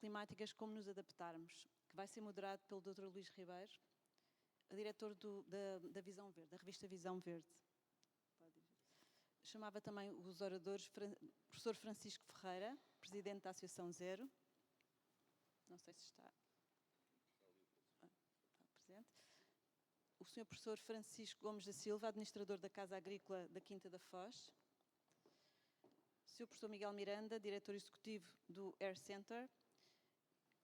climáticas, como nos adaptarmos, que vai ser moderado pelo Dr. Luís Ribeiro, diretor da Visão Verde, da revista Visão Verde. Chamava também os oradores professor Francisco Ferreira, presidente da Associação Zero. Não sei se está presente. O senhor professor Francisco Gomes da Silva, administrador da Casa Agrícola da Quinta da Foz. O senhor professor Miguel Miranda, diretor executivo do Air Center.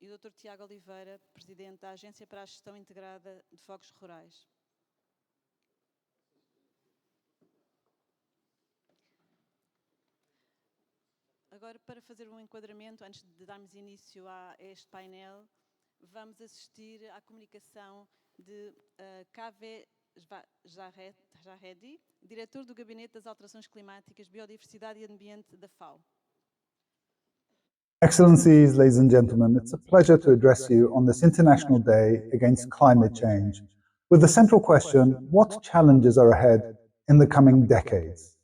E o Dr. Tiago Oliveira, presidente da Agência para a Gestão Integrada de Fogos Rurais. Agora, para fazer um enquadramento, antes de darmos início a este painel, vamos assistir à comunicação de Kaveh Jaredi, diretor do Gabinete das Alterações Climáticas, Biodiversidade e Ambiente da FAO. Excellencies, ladies and gentlemen, it's a pleasure to address you on this International Day Against Climate Change, with the central question, what challenges are ahead in the coming decades?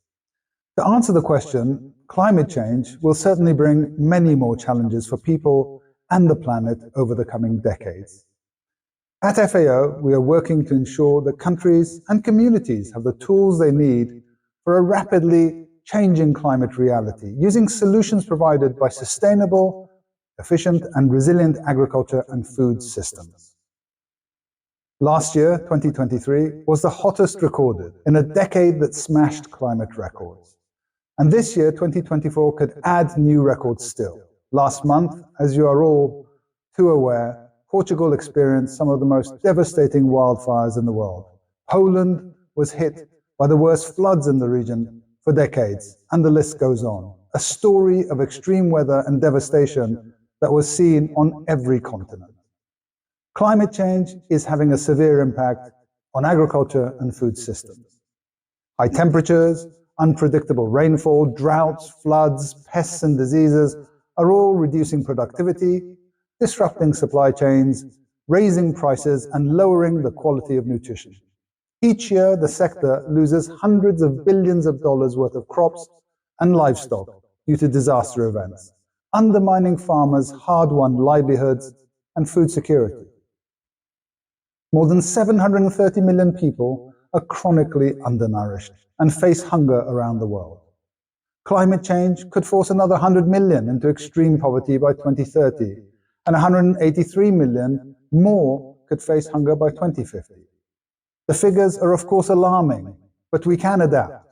To answer the question, climate change will certainly bring many more challenges for people and the planet over the coming decades. At FAO, we are working to ensure that countries and communities have the tools they need for a rapidly changing climate reality, using solutions provided by sustainable, efficient and resilient agriculture and food systems. Last year, 2023, was the hottest recorded in a decade that smashed climate records. And this year, 2024, could add new records still. Last month, as you are all too aware, Portugal experienced some of the most devastating wildfires in the world. Poland was hit by the worst floods in the region for decades, and the list goes on. A story of extreme weather and devastation that was seen on every continent. Climate change is having a severe impact on agriculture and food systems. High temperatures, unpredictable rainfall, droughts, floods, pests and diseases are all reducing productivity, disrupting supply chains, raising prices and lowering the quality of nutrition. Each year, the sector loses hundreds of billions of dollars worth of crops and livestock due to disaster events, undermining farmers' hard-won livelihoods and food security. More than 730 million people are chronically undernourished and face hunger around the world. Climate change could force another 100 million into extreme poverty by 2030, and 183 million more could face hunger by 2050. The figures are of course alarming, but we can adapt.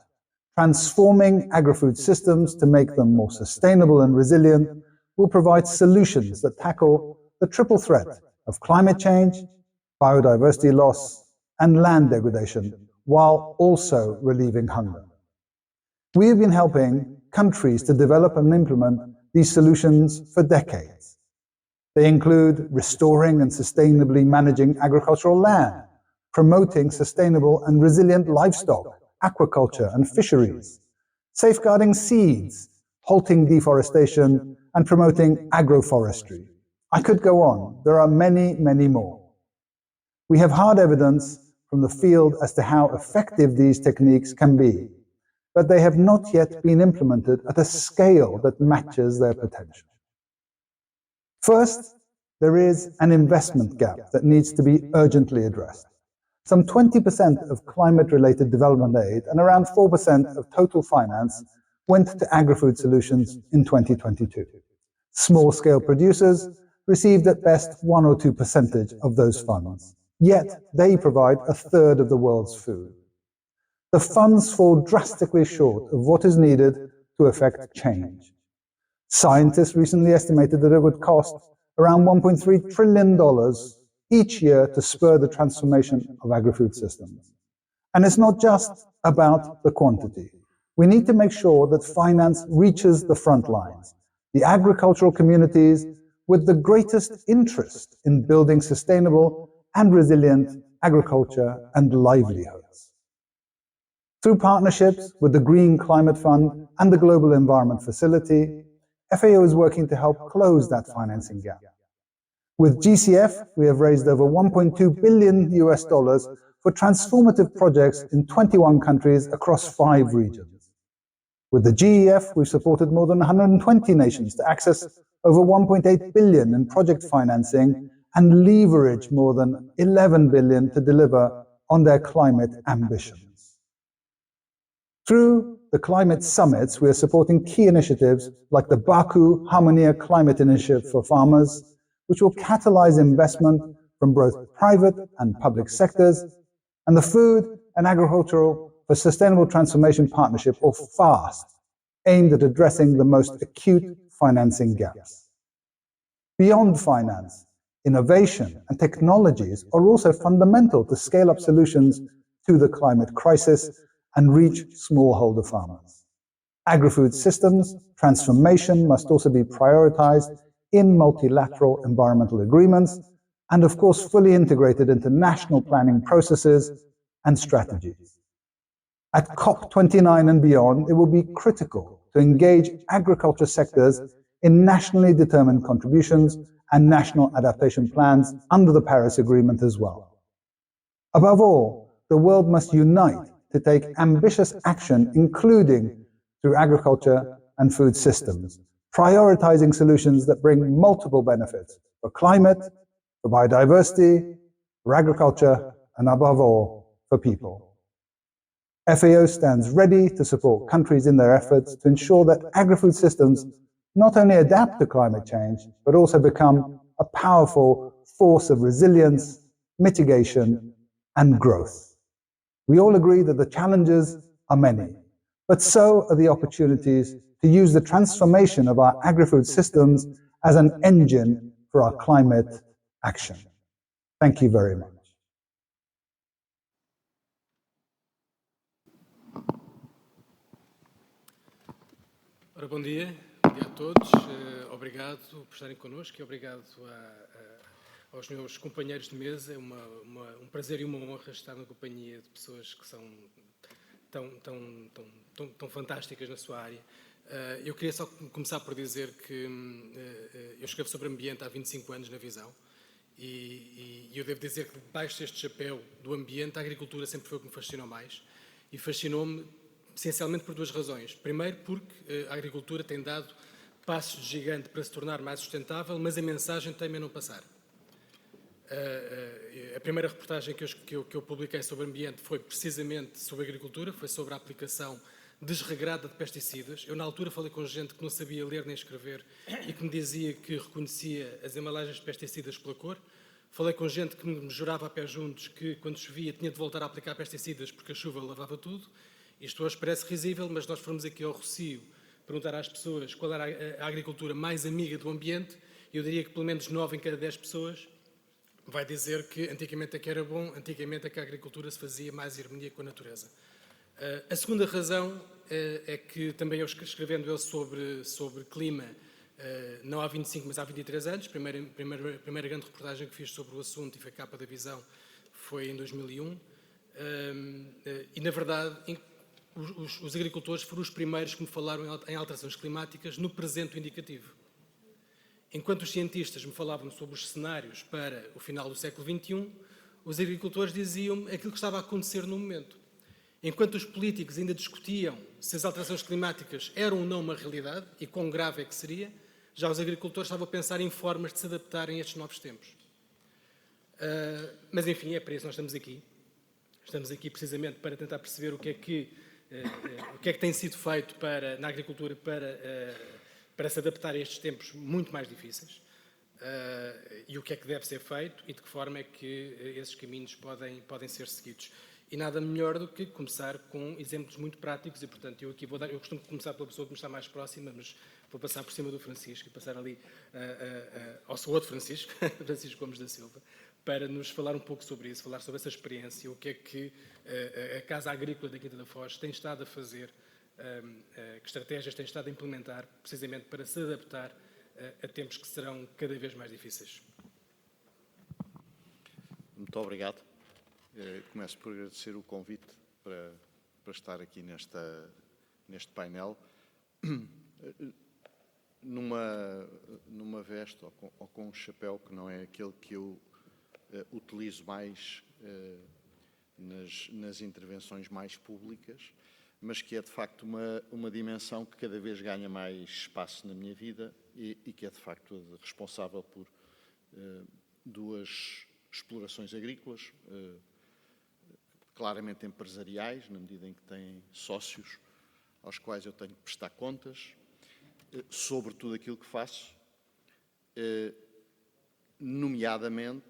Transforming agri-food systems to make them more sustainable and resilient will provide solutions that tackle the triple threat of climate change, biodiversity loss, and land degradation, while also relieving hunger. We have been helping countries to develop and implement these solutions for decades. They include restoring and sustainably managing agricultural land, promoting sustainable and resilient livestock, aquaculture and fisheries, safeguarding seeds, halting deforestation, and promoting agroforestry. I could go on. There are many, many more. We have hard evidence from the field as to how effective these techniques can be, but they have not yet been implemented at a scale that matches their potential. First, there is an investment gap that needs to be urgently addressed. Some 20% of climate-related development aid and around 4% of total finance went to agri-food solutions in 2022. Small-scale producers received at best 1 or 2% of those funds, yet they provide a third of the world's food. The funds fall drastically short of what is needed to effect change. Scientists recently estimated that it would cost around $1.3 trillion each year to spur the transformation of agri-food systems. And it's not just about the quantity. We need to make sure that finance reaches the front lines, the agricultural communities with the greatest interest in building sustainable and resilient agriculture and livelihoods. Through partnerships with the Green Climate Fund and the Global Environment Facility, FAO is working to help close that financing gap. With GCF, we have raised over $1.2 billion for transformative projects in 21 countries across 5 regions. With the GEF, we've supported more than 120 nations to access over 1.8 billion in project financing and leverage more than 11 billion to deliver on their climate ambitions. Through the climate summits, we are supporting key initiatives like the Baku Harmonia Climate Initiative for Farmers, which will catalyze investment from both private and public sectors, and the Food and Agricultural for Sustainable Transformation Partnership, or FAST, aimed at addressing the most acute financing gaps. Beyond finance, innovation and technologies are also fundamental to scale up solutions to the climate crisis and reach smallholder farmers. Agri-food systems transformation must also be prioritized in multilateral environmental agreements and, of course, fully integrated into national planning processes and strategies. At COP29 and beyond, it will be critical to engage agriculture sectors in nationally determined contributions and national adaptation plans under the Paris Agreement as well. Above all, the world must unite to take ambitious action, including through agriculture and food systems, prioritizing solutions that bring multiple benefits for climate, for biodiversity, for agriculture, and above all, for people. FAO stands ready to support countries in their efforts to ensure that agri-food systems not only adapt to climate change, but also become a powerful force of resilience, mitigation, and growth. We all agree that the challenges are many, but so are the opportunities to use the transformation of our agri-food systems as an engine for our climate action. Thank you very much. Ora, bom dia a todos. Obrigado por estarem connosco e obrigado aos meus companheiros de mesa. É um prazer e uma honra estar na companhia de pessoas que são tão fantásticas na sua área. Eu queria só começar por dizer que eu escrevo sobre ambiente há 25 anos na Visão e eu devo dizer que debaixo deste chapéu do ambiente a agricultura sempre foi o que me fascinou mais e fascinou-me essencialmente por duas razões. Primeiro, porque a agricultura tem dado passos de gigante para se tornar mais sustentável, mas a mensagem teme a não passar. A primeira reportagem que eu publiquei sobre ambiente foi precisamente sobre agricultura, foi sobre a aplicação desregrada de pesticidas. Eu, na altura, falei com gente que não sabia ler nem escrever e que me dizia que reconhecia as embalagens de pesticidas pela cor. Falei com gente que me jurava a pé juntos que, quando chovia, tinha de voltar a aplicar pesticidas porque a chuva lavava tudo. Isto hoje parece risível, mas nós formos aqui ao Rocio perguntar às pessoas qual era a agricultura mais amiga do ambiente, eu diria que pelo menos 9 em cada 10 pessoas vai dizer que antigamente é que era bom, antigamente é que a agricultura se fazia mais em harmonia com a natureza. A segunda razão é que também eu escrevendo sobre clima, não há 25, mas há 23 anos, a primeira grande reportagem que fiz sobre o assunto e foi a capa da Visão foi em 2001, e na verdade os agricultores foram os primeiros que me falaram em alterações climáticas no presente indicativo. Enquanto os cientistas me falavam sobre os cenários para o final do século XXI, os agricultores diziam-me aquilo que estava a acontecer no momento. Enquanto os políticos ainda discutiam se as alterações climáticas eram ou não uma realidade e quão grave é que seria, já os agricultores estavam a pensar em formas de se adaptarem a estes novos tempos. Mas enfim, é para isso que nós estamos aqui. Estamos aqui precisamente para tentar perceber o que é que tem sido feito na agricultura para se adaptar a estes tempos muito mais difíceis e o que é que deve ser feito e de que forma é que esses caminhos podem ser seguidos. E nada melhor do que começar com exemplos muito práticos e, portanto, eu costumo começar pela pessoa que me está mais próxima, mas vou passar por cima do Francisco e passar ali ao seu outro Francisco, Francisco Gomes da Silva, para nos falar um pouco sobre isso, falar sobre essa experiência, o que é que a Casa Agrícola da Quinta da Foz tem estado a fazer, que estratégias tem estado a implementar, precisamente para se adaptar a tempos que serão cada vez mais difíceis. Muito obrigado. Começo por agradecer o convite para estar aqui neste painel. Numa veste ou com um chapéu que não é aquele que eu utilizo mais nas intervenções mais públicas, mas que é de facto uma dimensão que cada vez ganha mais espaço na minha vida e que é de facto responsável por duas explorações agrícolas, claramente empresariais, na medida em que têm sócios aos quais eu tenho que prestar contas sobre tudo aquilo que faço, nomeadamente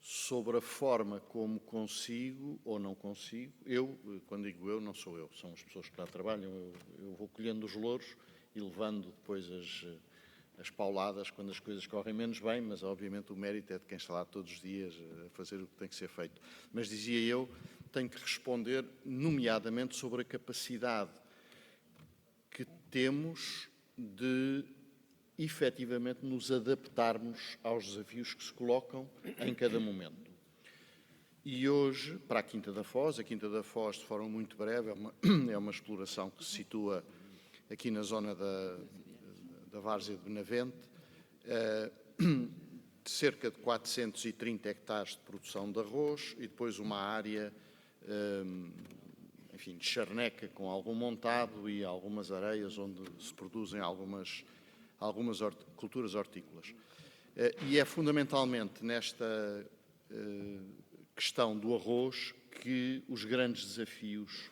sobre a forma como consigo ou não consigo. Eu, quando digo eu, não sou eu, são as pessoas que lá trabalham. Eu vou colhendo os louros e levando depois as pauladas quando as coisas correm menos bem, mas obviamente o mérito é de quem está lá todos os dias a fazer o que tem que ser feito. Mas dizia eu, tenho que responder nomeadamente sobre a capacidade que temos de efetivamente nos adaptarmos aos desafios que se colocam em cada momento. E hoje, para a Quinta da Foz, de forma muito breve, é uma exploração que se situa aqui na zona da várzea de Benavente, de cerca de 430 hectares de produção de arroz e depois uma área, enfim, de charneca com algum montado e algumas areias onde se produzem algumas culturas hortícolas. E é fundamentalmente nesta questão do arroz que os grandes desafios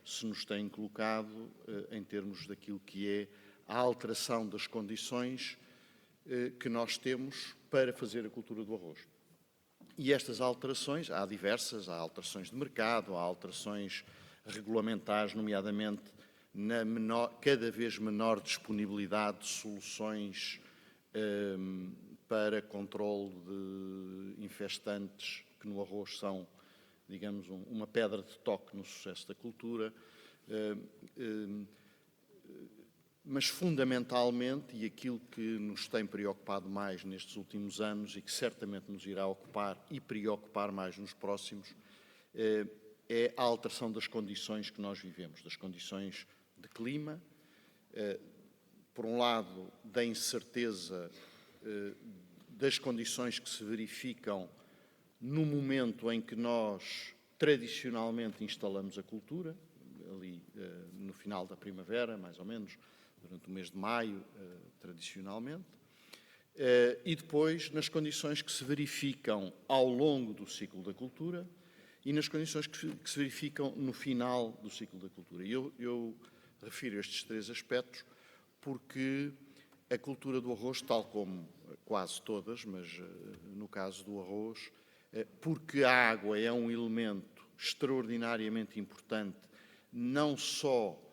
se nos têm colocado em termos daquilo que é a alteração das condições que nós temos para fazer a cultura do arroz. E estas alterações, há diversas, há alterações de mercado, há alterações regulamentares, nomeadamente na cada vez menor disponibilidade de soluções para controle de infestantes, que no arroz são, digamos, uma pedra de toque no sucesso da cultura. Mas, fundamentalmente, e aquilo que nos tem preocupado mais nestes últimos anos e que certamente nos irá ocupar e preocupar mais nos próximos, é a alteração das condições que nós vivemos, das condições de clima, por um lado, da incerteza das condições que se verificam no momento em que nós tradicionalmente instalamos a cultura, ali no final da primavera, mais ou menos, durante o mês de maio, tradicionalmente, e depois nas condições que se verificam ao longo do ciclo da cultura e nas condições que se verificam no final do ciclo da cultura. E eu refiro estes três aspectos porque a cultura do arroz, tal como quase todas, mas no caso do arroz, porque a água é um elemento extraordinariamente importante, não só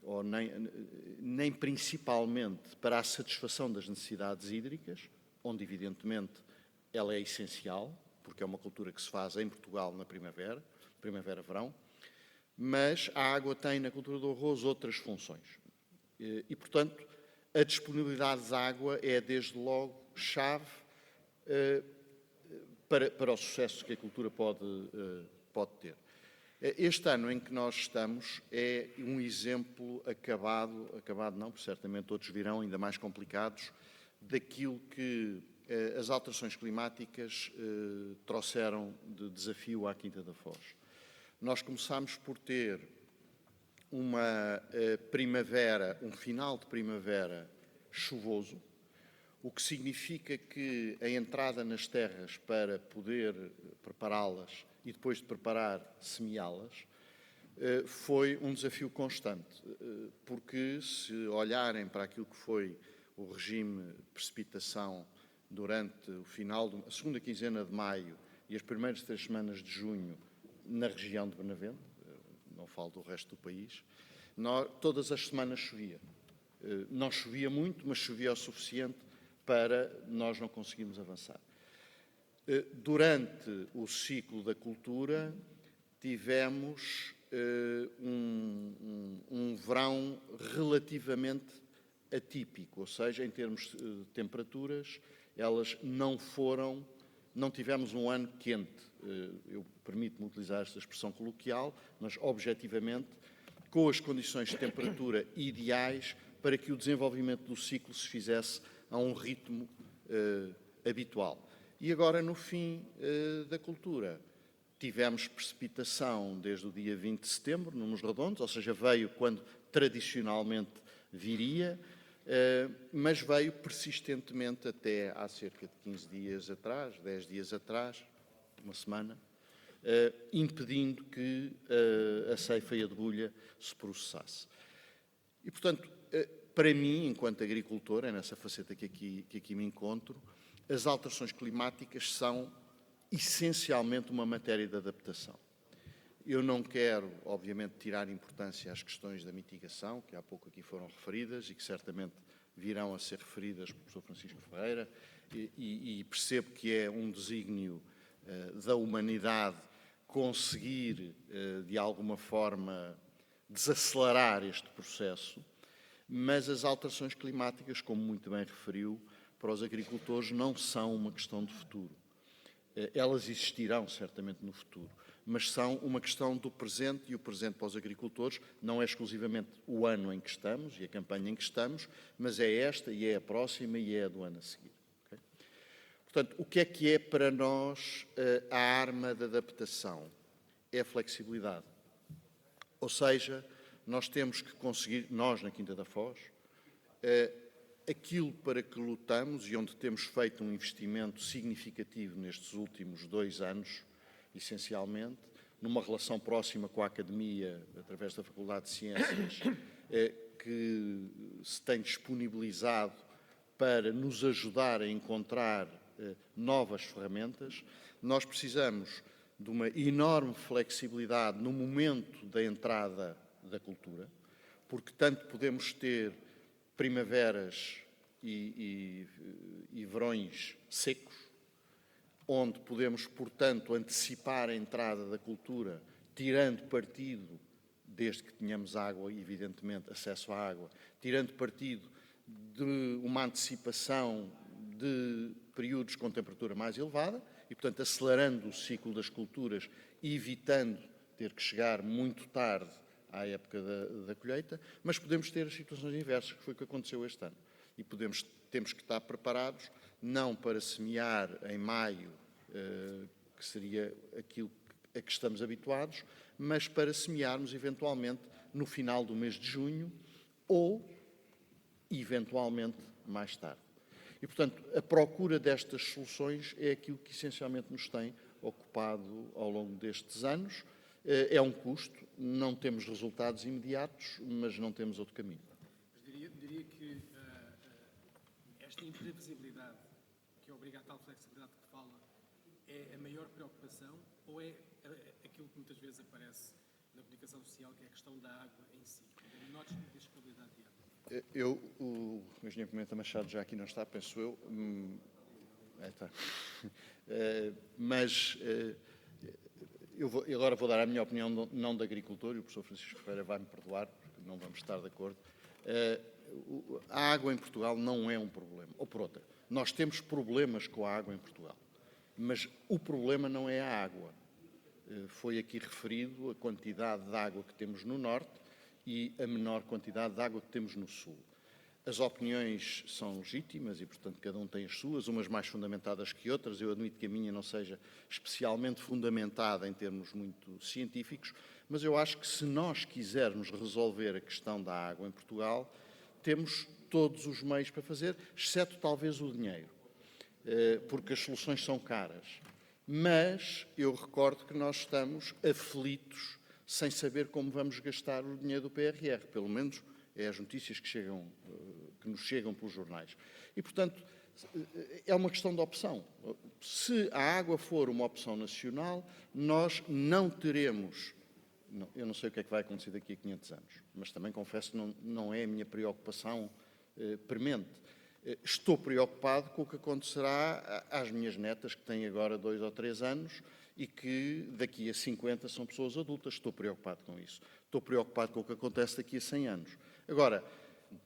ou nem principalmente para a satisfação das necessidades hídricas, onde evidentemente ela é essencial, porque é uma cultura que se faz em Portugal na primavera-verão, mas a água tem na cultura do arroz outras funções. E, portanto, a disponibilidade de água é, desde logo, chave para o sucesso que a cultura pode ter. Este ano em que nós estamos é um exemplo acabado não, porque certamente outros virão ainda mais complicados, daquilo que as alterações climáticas trouxeram de desafio à Quinta da Foz. Nós começámos por ter uma primavera, um final de primavera chuvoso, o que significa que a entrada nas terras para poder prepará-las e depois de preparar, semeá-las, foi um desafio constante, porque se olharem para aquilo que foi o regime de precipitação durante o final, a segunda quinzena de maio e as primeiras 3 semanas de junho na região de Benavente, não falo do resto do país, todas as semanas chovia. Não chovia muito, mas chovia o suficiente para nós não conseguirmos avançar. Durante o ciclo da cultura, tivemos um verão relativamente atípico, ou seja, em termos de temperaturas, elas não tivemos um ano quente. Eu permito-me utilizar esta expressão coloquial, mas objetivamente, com as condições de temperatura ideais para que o desenvolvimento do ciclo se fizesse a um ritmo habitual. E agora, no fim da cultura, tivemos precipitação desde o dia 20 de setembro, números redondos, ou seja, veio quando tradicionalmente viria, mas veio persistentemente até há cerca de 15 dias atrás, 10 dias atrás, uma semana, impedindo que a ceifa e a debulha se processasse. E, portanto, para mim, enquanto agricultor, é nessa faceta que aqui me encontro, as alterações climáticas são essencialmente uma matéria de adaptação. Eu não quero, obviamente, tirar importância às questões da mitigação, que há pouco aqui foram referidas e que certamente virão a ser referidas pelo Professor Francisco Ferreira, e percebo que é um desígnio da humanidade conseguir, de alguma forma, desacelerar este processo, mas as alterações climáticas, como muito bem referiu, para os agricultores não são uma questão de futuro. Elas existirão certamente no futuro, mas são uma questão do presente, e o presente para os agricultores não é exclusivamente o ano em que estamos e a campanha em que estamos, mas é esta e é a próxima e é a do ano a seguir. Okay? Portanto, o que é para nós a arma de adaptação? É a flexibilidade. Ou seja, nós temos que conseguir, nós na Quinta da Foz, aquilo para que lutamos e onde temos feito um investimento significativo nestes últimos 2 anos, essencialmente, numa relação próxima com a Academia, através da Faculdade de Ciências, que se tem disponibilizado para nos ajudar a encontrar novas ferramentas. Nós precisamos de uma enorme flexibilidade no momento da entrada da cultura, porque tanto podemos ter primaveras e verões secos, onde podemos, portanto, antecipar a entrada da cultura, tirando partido, desde que tenhamos água, evidentemente, acesso à água, tirando partido de uma antecipação de períodos com temperatura mais elevada e, portanto, acelerando o ciclo das culturas e evitando ter que chegar muito tarde à época da colheita, mas podemos ter as situações inversas, que foi o que aconteceu este ano. E temos que estar preparados, não para semear em maio, que seria aquilo a que estamos habituados, mas para semearmos eventualmente no final do mês de junho ou, eventualmente, mais tarde. E, portanto, a procura destas soluções é aquilo que essencialmente nos tem ocupado ao longo destes anos. É um custo, não temos resultados imediatos, mas não temos outro caminho. Diria que esta imprevisibilidade que obriga a tal flexibilidade que fala é a maior preocupação ou é aquilo que muitas vezes aparece na comunicação social, que é a questão da água em si, da menor disponibilidade de água? O engenheiro Pimenta Machado já aqui não está, penso eu. Está. Mas agora vou dar a minha opinião, não de agricultor, e o professor Francisco Ferreira vai-me perdoar, porque não vamos estar de acordo. A água em Portugal não é um problema. Ou por outra, nós temos problemas com a água em Portugal, mas o problema não é a água. Foi aqui referido a quantidade de água que temos no Norte e a menor quantidade de água que temos no Sul. As opiniões são legítimas e, portanto, cada um tem as suas, umas mais fundamentadas que outras. Eu admito que a minha não seja especialmente fundamentada em termos muito científicos, mas eu acho que se nós quisermos resolver a questão da água em Portugal, temos todos os meios para fazer, exceto talvez o dinheiro, porque as soluções são caras. Mas eu recordo que nós estamos aflitos sem saber como vamos gastar o dinheiro do PRR, pelo menos é as notícias que nos chegam pelos jornais. E, portanto, é uma questão de opção. Se a água for uma opção nacional, nós não teremos... eu não sei o que é que vai acontecer daqui a 500 anos, mas também confesso que não é a minha preocupação premente. Estou preocupado com o que acontecerá às minhas netas, que têm agora 2 ou 3 anos, e que daqui a 50 são pessoas adultas. Estou preocupado com isso. Estou preocupado com o que acontece daqui a 100 anos. Agora,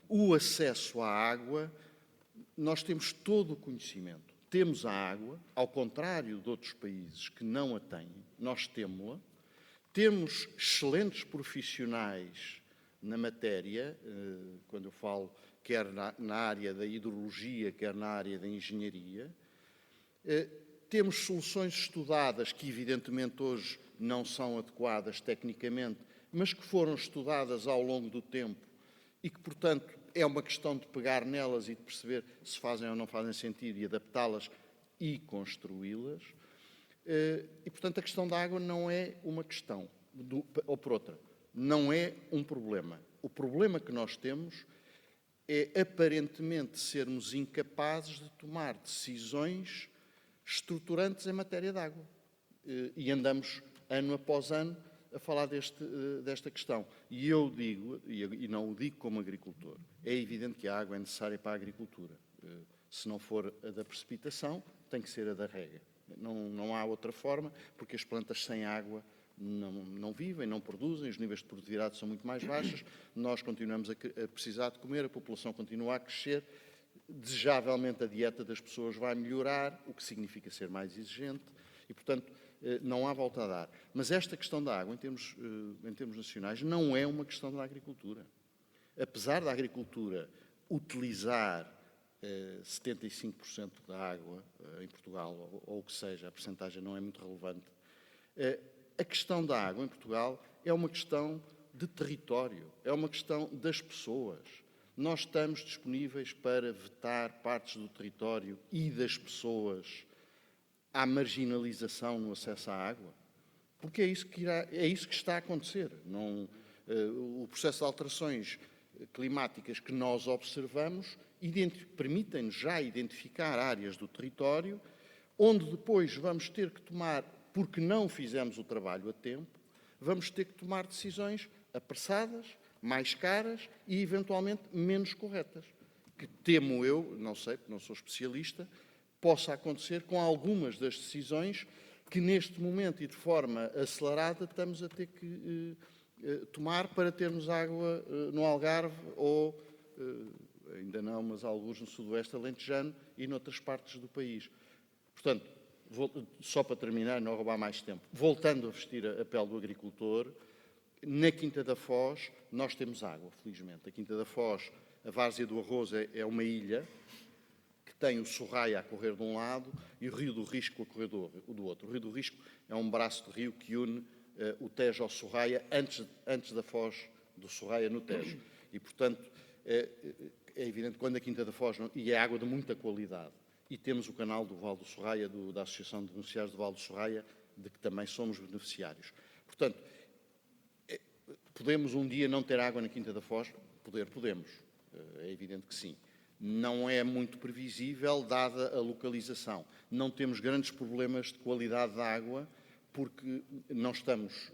o acesso à água, nós temos todo o conhecimento. Temos a água, ao contrário de outros países que não a têm, nós temos-la. Temos excelentes profissionais na matéria, quando eu falo quer na área da hidrologia, quer na área da engenharia. temos soluções estudadas que, evidentemente, hoje não são adequadas tecnicamente, mas que foram estudadas ao longo do tempo e que, portanto, é uma questão de pegar nelas e de perceber se fazem ou não fazem sentido e adaptá-las e construí-las. E, portanto, a questão da água não é uma questão, ou por outra, não é um problema. O problema que nós temos é, aparentemente, sermos incapazes de tomar decisões estruturantes em matéria de água. E andamos, ano após ano, a falar desta questão. E eu digo, e não o digo como agricultor, é evidente que a água é necessária para a agricultura. Se não for a da precipitação, tem que ser a da rega. Não há outra forma, porque as plantas sem água não vivem, não produzem, os níveis de produtividade são muito mais baixos, nós continuamos a precisar de comer, a população continua a crescer, desejavelmente a dieta das pessoas vai melhorar, o que significa ser mais exigente, e, portanto, não há volta a dar. Mas esta questão da água, em termos nacionais, não é uma questão da agricultura. Apesar da agricultura utilizar 75% da água em Portugal, ou o que seja, a percentagem não é muito relevante, a questão da água em Portugal é uma questão de território, é uma questão das pessoas. Nós estamos disponíveis para vetar partes do território e das pessoas à marginalização no acesso à água? Porque é isso que está a acontecer. O processo de alterações climáticas que nós observamos permitem-nos já identificar áreas do território onde depois vamos ter que tomar, porque não fizemos o trabalho a tempo, vamos ter que tomar decisões apressadas, mais caras e, eventualmente, menos corretas. Que temo eu, não sei, porque não sou especialista, possa acontecer com algumas das decisões que, neste momento e de forma acelerada, estamos a ter que tomar para termos água no Algarve ou, ainda não, mas alguns no sudoeste alentejano e noutras partes do país. Portanto, só para terminar, não roubar mais tempo, voltando a vestir a pele do agricultor, na Quinta da Foz nós temos água, felizmente. A Quinta da Foz, a Várzea do Arroz é uma ilha que tem o Sorraia a correr de um lado e o Rio do Risco a correr do outro. O Rio do Risco é um braço de rio que une o Tejo ao Sorraia antes da foz do Sorraia no Tejo. E, portanto, é evidente que quando a Quinta da Foz, e é água de muita qualidade, e temos o canal do Val do Sorraia, da Associação de Beneficiários do Val do Sorraia, de que também somos beneficiários. Portanto, podemos um dia não ter água na Quinta da Foz? Podemos. É evidente que sim. Não é muito previsível, dada a localização. Não temos grandes problemas de qualidade da água, porque não estamos...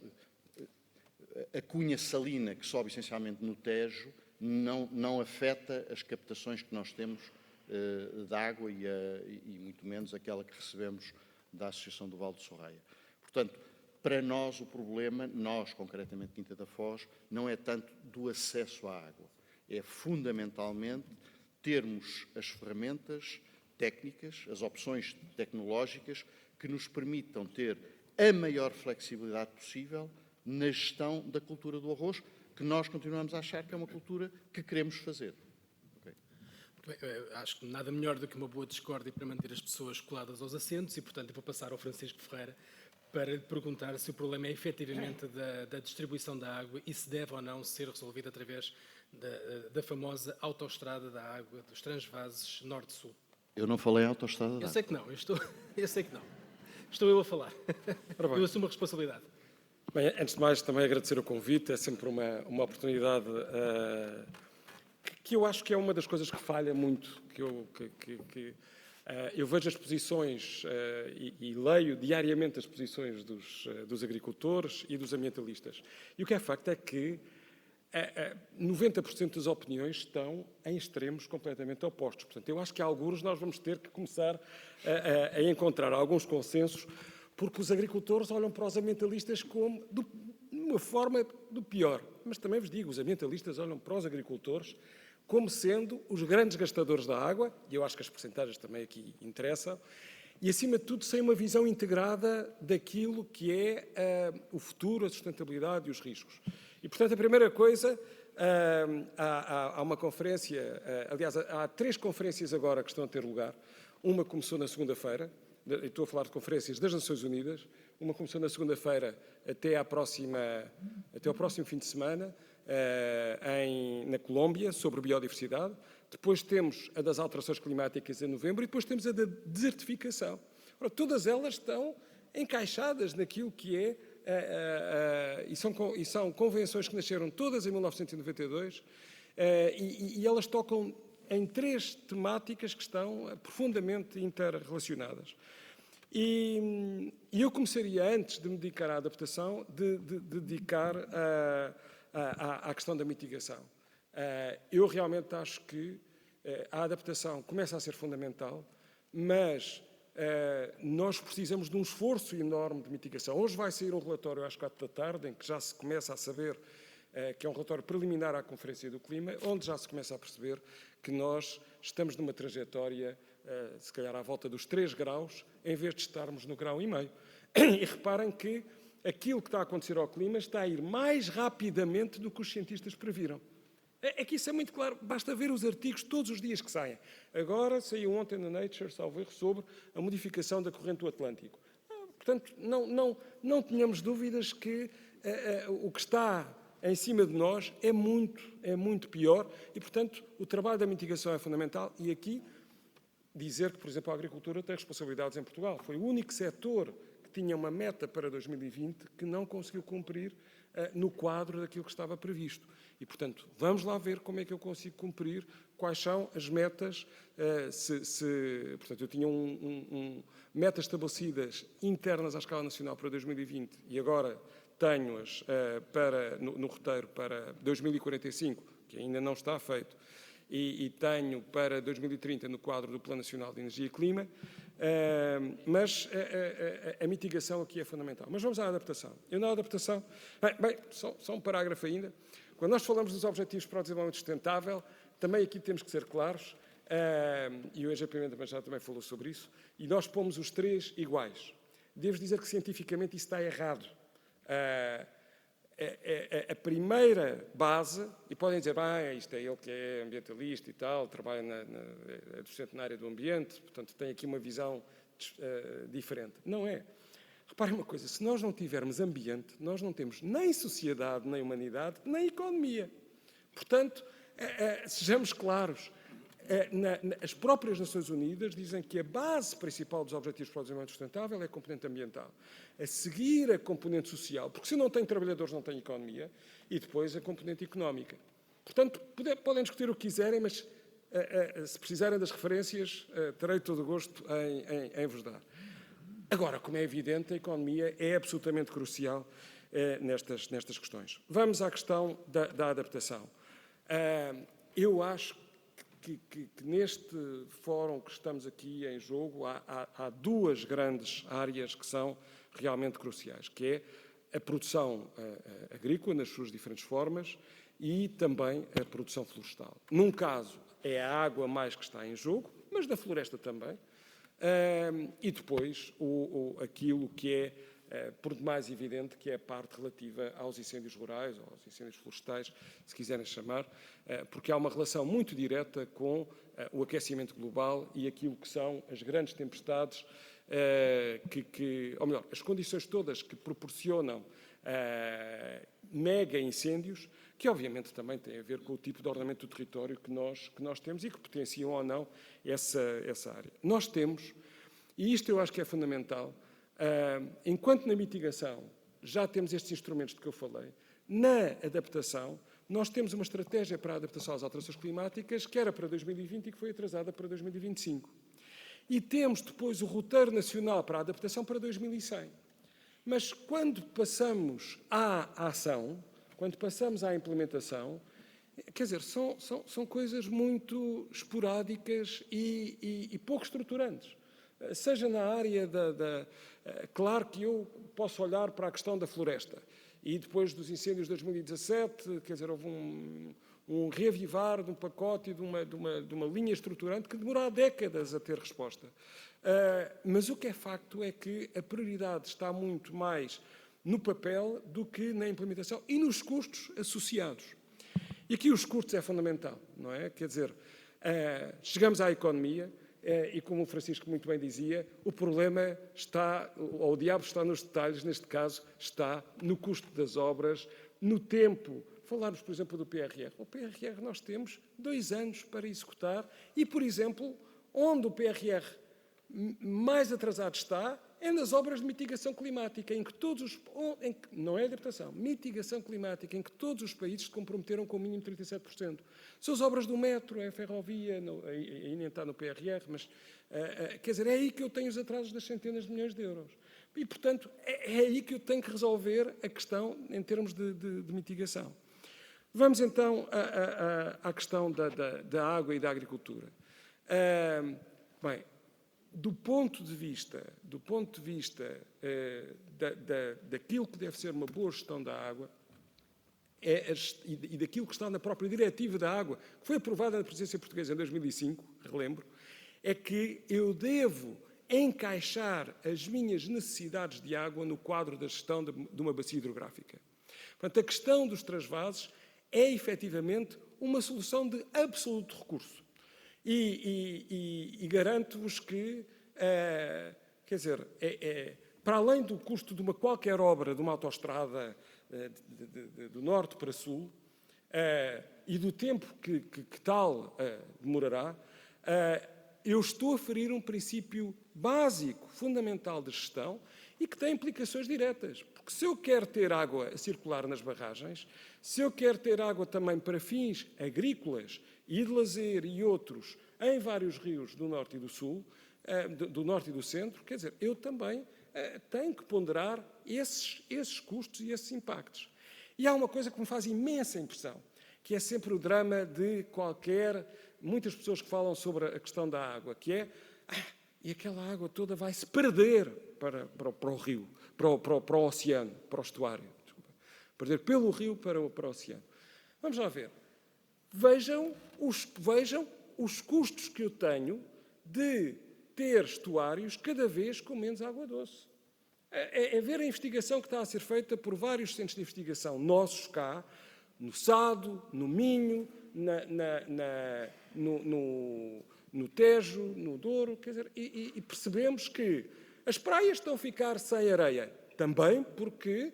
A cunha salina, que sobe essencialmente no Tejo, não afeta as captações que nós temos de água e muito menos aquela que recebemos da Associação do Val do Sorraia. Portanto, para nós o problema, nós concretamente Quinta da Foz, não é tanto do acesso à água. É fundamentalmente termos as ferramentas técnicas, as opções tecnológicas que nos permitam ter a maior flexibilidade possível na gestão da cultura do arroz, que nós continuamos a achar que é uma cultura que queremos fazer. Okay. Muito bem, acho que nada melhor do que uma boa discórdia para manter as pessoas coladas aos assentos e, portanto, eu vou passar ao Francisco Ferreira para lhe perguntar se o problema é efetivamente da distribuição da água e se deve ou não ser resolvido através da famosa autoestrada da água dos transvases norte-sul. Eu não falei autoestrada da água. Eu sei que não, eu sei que não. Estou eu a falar. Eu assumo a responsabilidade. Bem, antes de mais, também agradecer o convite. É sempre uma oportunidade que eu acho que é uma das coisas que falha muito. Eu vejo as posições e leio diariamente as posições dos agricultores e dos ambientalistas. E o que é facto é que 90% das opiniões estão em extremos completamente opostos. Portanto, eu acho que alguns nós vamos ter que começar a encontrar alguns consensos, porque os agricultores olham para os ambientalistas como de uma forma do pior. Mas também vos digo, os ambientalistas olham para os agricultores como sendo os grandes gastadores da água, e eu acho que as percentagens também aqui interessam, e acima de tudo sem uma visão integrada daquilo que é o futuro, a sustentabilidade e os riscos. E, portanto, a primeira coisa, há uma conferência, aliás, há 3 conferências agora que estão a ter lugar. Uma começou na segunda-feira, estou a falar de conferências das Nações Unidas, uma começou na segunda-feira até ao próximo fim de semana, na Colômbia, sobre biodiversidade. Depois temos a das alterações climáticas em novembro e depois temos a da desertificação. Ora, todas elas estão encaixadas naquilo que é, e são convenções que nasceram todas em 1992, e elas tocam em 3 temáticas que estão profundamente interrelacionadas. E eu começaria, antes de me dedicar à adaptação, de dedicar à questão da mitigação. Eu realmente acho que a adaptação começa a ser fundamental, mas nós precisamos de um esforço enorme de mitigação. Hoje vai sair um relatório às 4 da tarde, em que já se começa a saber, que é um relatório preliminar à Conferência do Clima, onde já se começa a perceber que nós estamos numa trajetória, se calhar à volta dos 3 graus, em vez de estarmos no grau e meio. E reparem que aquilo que está a acontecer ao clima está a ir mais rapidamente do que os cientistas previram. É que isso é muito claro, basta ver os artigos todos os dias que saem. Agora, saiu ontem na Nature, salvo erro, sobre a modificação da corrente do Atlântico. Portanto, não tenhamos dúvidas que o que está em cima de nós é muito pior e, portanto, o trabalho da mitigação é fundamental. E aqui, dizer que, por exemplo, a agricultura tem responsabilidades em Portugal. Foi o único setor que tinha uma meta para 2020 que não conseguiu cumprir no quadro daquilo que estava previsto. E, portanto, vamos lá ver como é que eu consigo cumprir, quais são as metas. Portanto, eu tinha metas estabelecidas internas à escala nacional para 2020 e agora tenho-as no roteiro para 2045, que ainda não está feito, e tenho para 2030 no quadro do Plano Nacional de Energia e Clima, mas a mitigação aqui é fundamental. Mas vamos à adaptação. Eu na adaptação... Só um parágrafo ainda. Quando nós falamos dos Objetivos para o Desenvolvimento Sustentável, também aqui temos que ser claros, e o EGP Pimenta Machado também falou sobre isso, e nós pomos os 3 iguais. Devo dizer que cientificamente isso está errado. A primeira base, e podem dizer, isto é ele que é ambientalista e tal, trabalha é docente na área do ambiente, portanto tem aqui uma visão diferente. Não é. Reparem uma coisa, se nós não tivermos ambiente, nós não temos nem sociedade, nem humanidade, nem economia. Portanto, sejamos claros, as próprias Nações Unidas dizem que a base principal dos Objetivos para o Desenvolvimento Sustentável é a componente ambiental. A seguir a componente social, porque se não tem trabalhadores não tem economia, e depois a componente económica. Portanto, podem discutir o que quiserem, mas se precisarem das referências, terei todo o gosto em vos dar. Agora, como é evidente, a economia é absolutamente crucial nestas questões. Vamos à questão da adaptação. Eu acho que neste fórum que estamos aqui em jogo há 2 grandes áreas que são realmente cruciais, que é a produção agrícola nas suas diferentes formas e também a produção florestal. Num caso é a água mais que está em jogo, mas na floresta também. E depois aquilo que é por demais evidente, que é a parte relativa aos incêndios rurais, ou aos incêndios florestais, se quiserem chamar, porque há uma relação muito direta com o aquecimento global e aquilo que são as grandes tempestades, ou melhor, as condições todas que proporcionam mega incêndios, que obviamente também têm a ver com o tipo de ordenamento do território que nós temos e que potenciam ou não essa área. Nós temos, e isto eu acho que é fundamental, enquanto na mitigação já temos estes instrumentos de que eu falei, na adaptação nós temos uma estratégia para a adaptação às alterações climáticas que era para 2020 e que foi atrasada para 2025. E temos depois o roteiro nacional para a adaptação para 2100. Mas quando passamos à ação, quando passamos à implementação, quer dizer, são coisas muito esporádicas e pouco estruturantes. Seja na área claro que eu posso olhar para a questão da floresta e depois dos incêndios de 2017, quer dizer, houve um reavivar de um pacote e de uma linha estruturante que demorou décadas a ter resposta. Mas o que é facto é que a prioridade está muito mais no papel do que na implementação e nos custos associados. E aqui os custos é fundamental, não é? Quer dizer, chegamos à economia e como o Francisco muito bem dizia, o problema está, ou o diabo está nos detalhes, neste caso, está no custo das obras, no tempo. Falarmos, por exemplo, do PRR. O PRR nós temos 2 anos para executar e, por exemplo, onde o PRR mais atrasado está é nas obras de mitigação climática, em que não é adaptação, mitigação climática, em que todos os países se comprometeram com o mínimo de 37%. São as obras do metro, é a ferrovia, aí nem está no PRR, mas, quer dizer, é aí que eu tenho os atrasos das centenas de milhões de euros. E, portanto, é aí que eu tenho que resolver a questão em termos de mitigação. Vamos, então, à questão da água e da agricultura. Bem, do ponto de vista daquilo que deve ser uma boa gestão da água e daquilo que está na própria diretiva da água, que foi aprovada na presidência portuguesa em 2005, relembro, é que eu devo encaixar as minhas necessidades de água no quadro da gestão de uma bacia hidrográfica. Portanto, a questão dos transvases é, efetivamente, uma solução de absoluto recurso. E garanto-vos que, quer dizer, para além do custo de qualquer obra, de uma autoestrada do norte para sul, e do tempo que tal demorará, eu estou a ferir um princípio básico, fundamental de gestão e que tem implicações diretas. Porque se eu quero ter água a circular nas barragens, se eu quero ter água também para fins agrícolas e de lazer e outros em vários rios do norte e do sul, do norte e do centro, quer dizer, eu também tenho que ponderar esses custos e esses impactos. E há uma coisa que me faz imensa impressão, que é sempre o drama de muitas pessoas que falam sobre a questão da água, que é, e aquela água toda vai se perder para o rio, para o oceano, para o estuário. Desculpa. Perder pelo rio para o oceano. Vamos lá ver. Vejam os custos que eu tenho de ter estuários cada vez com menos água doce. É ver a investigação que está a ser feita por vários centros de investigação nossos cá, no Sado, no Minho, no Tejo, no Douro, quer dizer, e percebemos que as praias estão a ficar sem areia, também porque,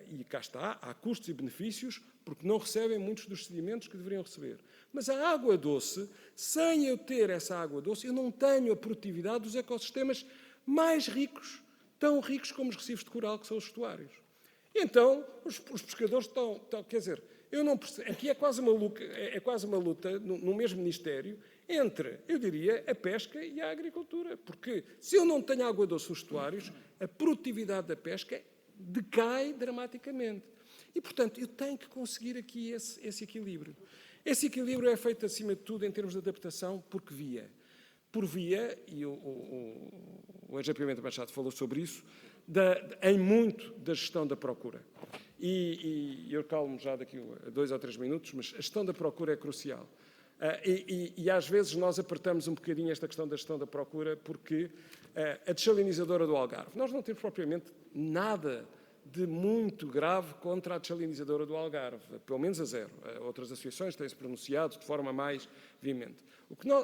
e cá está, há custos e benefícios, porque não recebem muitos dos sedimentos que deveriam receber. Mas a água doce, sem eu ter essa água doce, eu não tenho a produtividade dos ecossistemas mais ricos, tão ricos como os recifes de coral, que são os estuários. Então, os pescadores estão, quer dizer, eu não percebo, aqui é quase uma luta no mesmo Ministério entre, eu diria, a pesca e a agricultura. Porque se eu não tenho água doce nos estuários, a produtividade da pesca decai dramaticamente. E, portanto, eu tenho que conseguir aqui esse equilíbrio. Esse equilíbrio é feito, acima de tudo, em termos de adaptação, por via, e o Engenheiro Pimenta Machado falou sobre isso, em muito da gestão da procura. E eu calmo já daqui a 2 ou 3 minutos, mas a gestão da procura é crucial. E às vezes nós apertamos um bocadinho esta questão da gestão da procura porque a desalinizadora do Algarve, nós não temos propriamente nada de muito grave contra a desalinizadora do Algarve, pelo menos a zero. Outras associações têm-se pronunciado de forma mais veemente.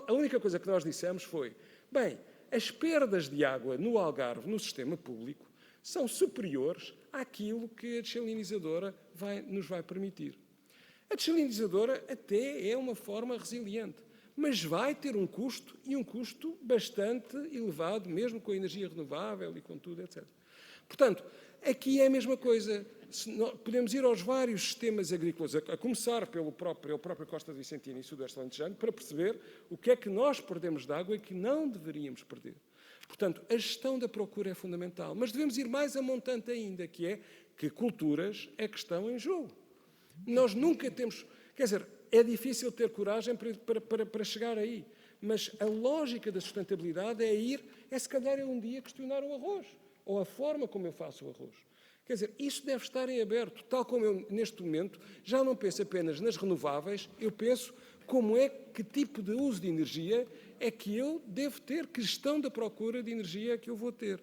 A única coisa que nós dissemos foi, bem, as perdas de água no Algarve, no sistema público, são superiores àquilo que a desalinizadora nos vai permitir. A desalinizadora até é uma forma resiliente, mas vai ter um custo, e um custo bastante elevado, mesmo com a energia renovável e com tudo, etc. Portanto, aqui é a mesma coisa. Podemos ir aos vários sistemas agrícolas, a começar pela própria Costa de Vicentina e Sudoeste Alentejano, para perceber o que é que nós perdemos de água e que não deveríamos perder. Portanto, a gestão da procura é fundamental, mas devemos ir mais a montante ainda, que é que culturas é que estão em jogo. Nós nunca temos... Quer dizer, é difícil ter coragem para chegar aí, mas a lógica da sustentabilidade é se calhar um dia questionar o arroz, ou a forma como eu faço o arroz. Quer dizer, isso deve estar em aberto, tal como eu, neste momento, já não penso apenas nas renováveis, eu penso que tipo de uso de energia é que eu devo ter, que gestão da procura de energia é que eu vou ter.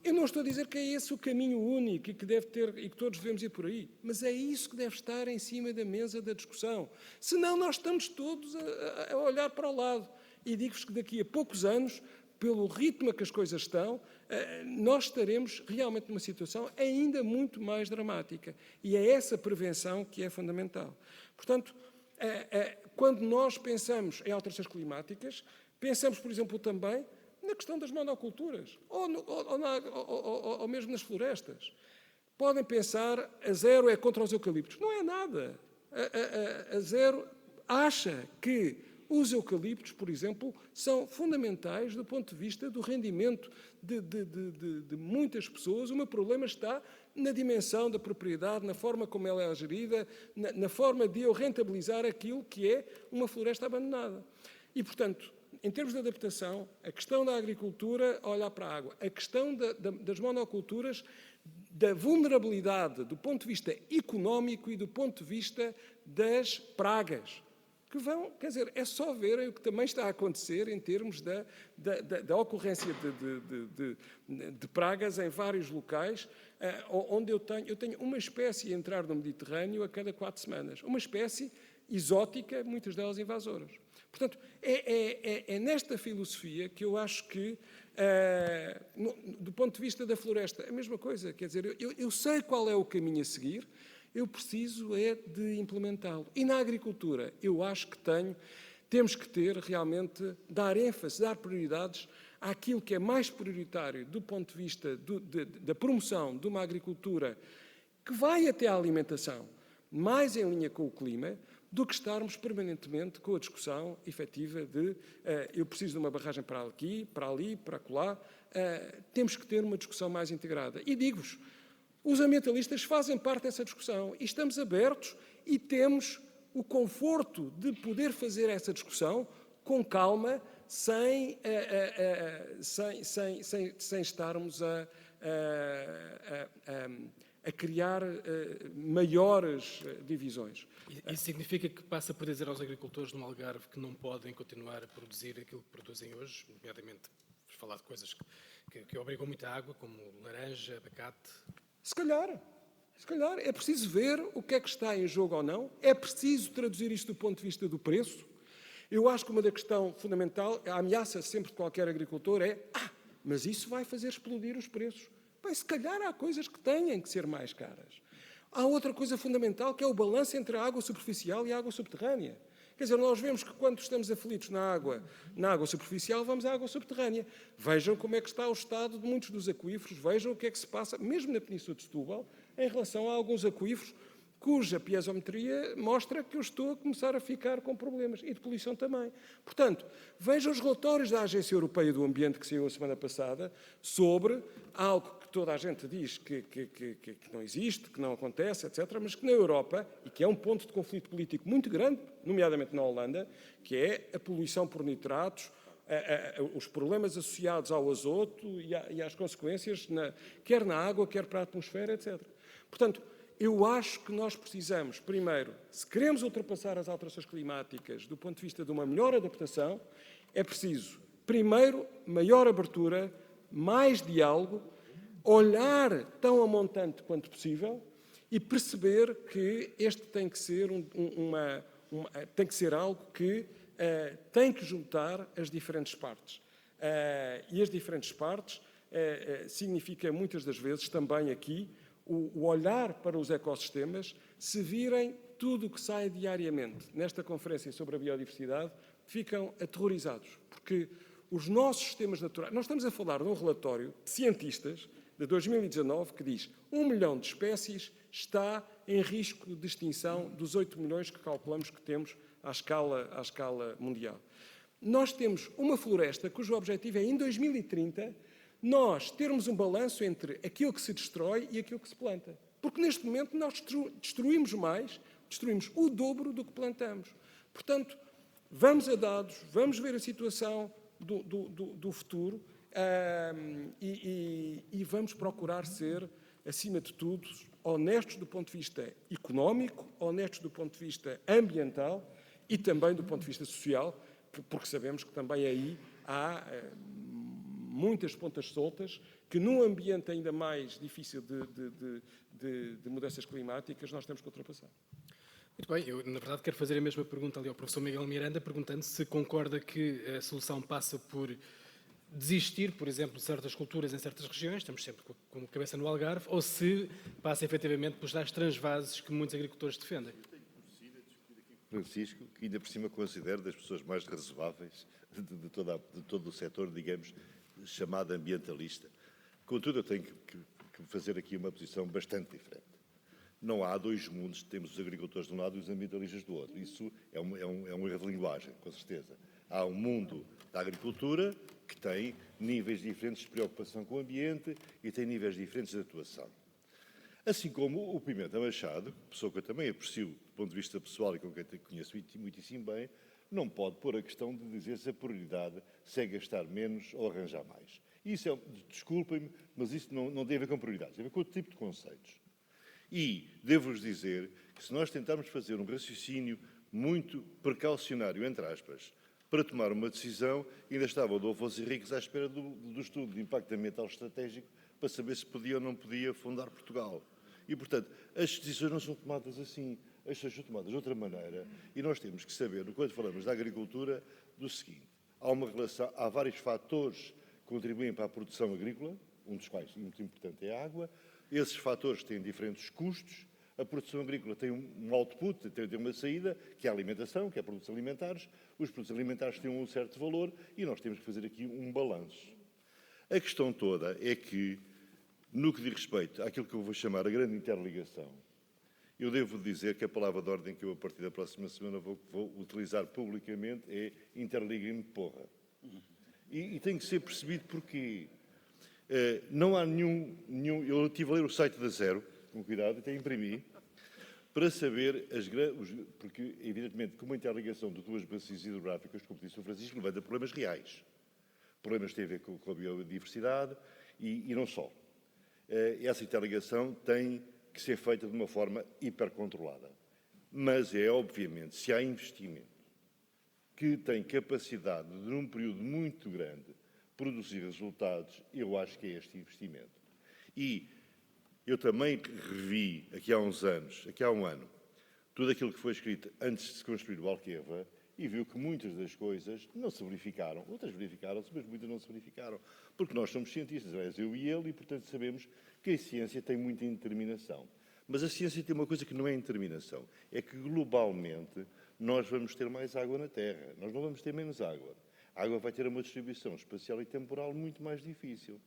Eu não estou a dizer que é esse o caminho único e que deve ter, e que todos devemos ir por aí, mas é isso que deve estar em cima da mesa da discussão. Senão nós estamos todos a olhar para o lado. e digo-vos que daqui a poucos anos, pelo ritmo a que as coisas estão, nós estaremos realmente numa situação ainda muito mais dramática. E é essa prevenção que é fundamental. Portanto, quando nós pensamos em alterações climáticas, pensamos, por exemplo, também na questão das monoculturas, ou mesmo nas florestas. Podem pensar, a Zero é contra os eucaliptos. Não é nada. A Zero acha que os eucaliptos, por exemplo, são fundamentais do ponto de vista do rendimento de muitas pessoas. O meu problema está na dimensão da propriedade, na forma como ela é gerida, na forma de eu rentabilizar aquilo que é uma floresta abandonada. E, portanto, em termos de adaptação, a questão da agricultura, olhar para a água, a questão das monoculturas, da vulnerabilidade do ponto de vista económico e do ponto de vista das pragas, que vão, quer dizer, é só verem o que também está a acontecer em termos da ocorrência de pragas em vários locais, onde eu tenho uma espécie a entrar no Mediterrâneo a cada 4 semanas, uma espécie exótica, muitas delas invasoras. Portanto, é nesta filosofia que eu acho que, do ponto de vista da floresta, a mesma coisa. Quer dizer, eu sei qual é o caminho a seguir, eu preciso é de implementá-lo. E na agricultura, eu acho que temos que ter realmente, dar ênfase, dar prioridades àquilo que é mais prioritário do ponto de vista da promoção de uma agricultura que vai até à alimentação, mais em linha com o clima, do que estarmos permanentemente com a discussão efetiva de eu preciso de uma barragem para aqui, para ali, para acolá. Temos que ter uma discussão mais integrada. E digo-vos, os ambientalistas fazem parte dessa discussão e estamos abertos e temos o conforto de poder fazer essa discussão com calma, sem estarmos a criar maiores divisões. Isso significa que passa por dizer aos agricultores no Algarve que não podem continuar a produzir aquilo que produzem hoje, nomeadamente, vamos falar de coisas que obrigam muita água, como laranja, abacate? Se calhar, é preciso ver o que é que está em jogo ou não, é preciso traduzir isto do ponto de vista do preço. Eu acho que uma da questão fundamental, a ameaça sempre de qualquer agricultor é mas isso vai fazer explodir os preços. Bem, se calhar há coisas que têm que ser mais caras. Há outra coisa fundamental que é o balanço entre a água superficial e a água subterrânea. Quer dizer, nós vemos que quando estamos aflitos na água superficial, vamos à água subterrânea. Vejam como é que está o estado de muitos dos aquíferos, vejam o que é que se passa, mesmo na Península de Setúbal, em relação a alguns aquíferos cuja piezometria mostra que eu estou a começar a ficar com problemas, e de poluição também. Portanto, vejam os relatórios da Agência Europeia do Ambiente que saiu a semana passada sobre algo que toda a gente diz que não existe, que não acontece, etc., mas que na Europa, e que é um ponto de conflito político muito grande, nomeadamente na Holanda, que é a poluição por nitratos, os problemas associados ao azoto e às consequências, quer na água, quer para a atmosfera, etc. Portanto, eu acho que nós precisamos, primeiro, se queremos ultrapassar as alterações climáticas do ponto de vista de uma melhor adaptação, é preciso, primeiro, maior abertura, mais diálogo, olhar tão a montante quanto possível e perceber que este tem que ser, tem que ser algo que tem que juntar as diferentes partes. E as diferentes partes significa, muitas das vezes, também aqui, o olhar para os ecossistemas, se virem tudo o que sai diariamente nesta conferência sobre a biodiversidade, ficam aterrorizados, porque os nossos sistemas naturais... Nós estamos a falar de um relatório de cientistas de 2019 que diz 1 milhão de espécies está em risco de extinção dos 8 milhões que calculamos que temos à escala mundial. Nós temos uma floresta cujo objetivo é, em 2030, nós termos um balanço entre aquilo que se destrói e aquilo que se planta. Porque neste momento nós destruímos o dobro do que plantamos. Portanto, vamos a dados, vamos ver a situação do futuro e vamos procurar ser, acima de tudo, honestos do ponto de vista económico, honestos do ponto de vista ambiental e também do ponto de vista social, porque sabemos que também aí há muitas pontas soltas que, num ambiente ainda mais difícil de mudanças climáticas, nós temos que ultrapassar. Muito bem, eu na verdade quero fazer a mesma pergunta ali ao professor Miguel Miranda, perguntando se concorda que a solução passa por desistir, por exemplo, de certas culturas em certas regiões, estamos sempre com a cabeça no Algarve, ou se passa efetivamente pelos tais transvases que muitos agricultores defendem. Francisco, que ainda por cima considero das pessoas mais razoáveis de todo o setor, digamos, chamado ambientalista. Contudo, eu tenho que fazer aqui uma posição bastante diferente. Não há dois mundos, temos os agricultores de um lado e os ambientalistas do outro. Isso é um erro de linguagem, com certeza. Há um mundo da agricultura que tem níveis diferentes de preocupação com o ambiente e tem níveis diferentes de atuação. Assim como o Pimenta Machado, pessoa que eu também aprecio do ponto de vista pessoal e com quem conheço muitíssimo bem, não pode pôr a questão de dizer se a prioridade se é gastar menos ou arranjar mais. Isso é, desculpem-me, mas isso não tem a ver com prioridades, tem a ver com outro tipo de conceitos. E devo-vos dizer que se nós tentarmos fazer um raciocínio muito precaucionário, entre aspas, para tomar uma decisão, ainda estava o Adolfo Henriques à espera do estudo de impacto ambiental estratégico para saber se podia ou não podia fundar Portugal. E, portanto, as decisões não são tomadas assim, as decisões são tomadas de outra maneira e nós temos que saber, quando falamos da agricultura, do seguinte: há vários fatores que contribuem para a produção agrícola, um dos quais, muito importante, é a água. Esses fatores têm diferentes custos. A produção agrícola tem um output, tem uma saída, que é a alimentação, que é produtos alimentares. Os produtos alimentares têm um certo valor e nós temos que fazer aqui um balanço. A questão toda é que, no que diz respeito àquilo que eu vou chamar a grande interligação, eu devo dizer que a palavra de ordem que eu, a partir da próxima semana, vou utilizar publicamente é interliguem-me, porra. E tem que ser percebido porquê. Não há nenhum... Eu estive a ler o site da Zero, com cuidado, até imprimi, para saber porque, evidentemente, com uma interligação de duas bacias hidrográficas, como disse o Francisco, levanta problemas reais. Problemas que têm a ver com a biodiversidade e não só. Essa interligação tem que ser feita de uma forma hipercontrolada. Mas é, obviamente, se há investimento que tem capacidade de, num período muito grande, produzir resultados, eu acho que é este investimento. E eu também revi, aqui há um ano, tudo aquilo que foi escrito antes de se construir o Alqueva e viu que muitas das coisas não se verificaram. Outras verificaram-se, mas muitas não se verificaram. Porque nós somos cientistas, aliás, eu e ele, e portanto sabemos que a ciência tem muita indeterminação. Mas a ciência tem uma coisa que não é indeterminação, é que globalmente nós vamos ter mais água na Terra, nós não vamos ter menos água. A água vai ter uma distribuição espacial e temporal muito mais difícil.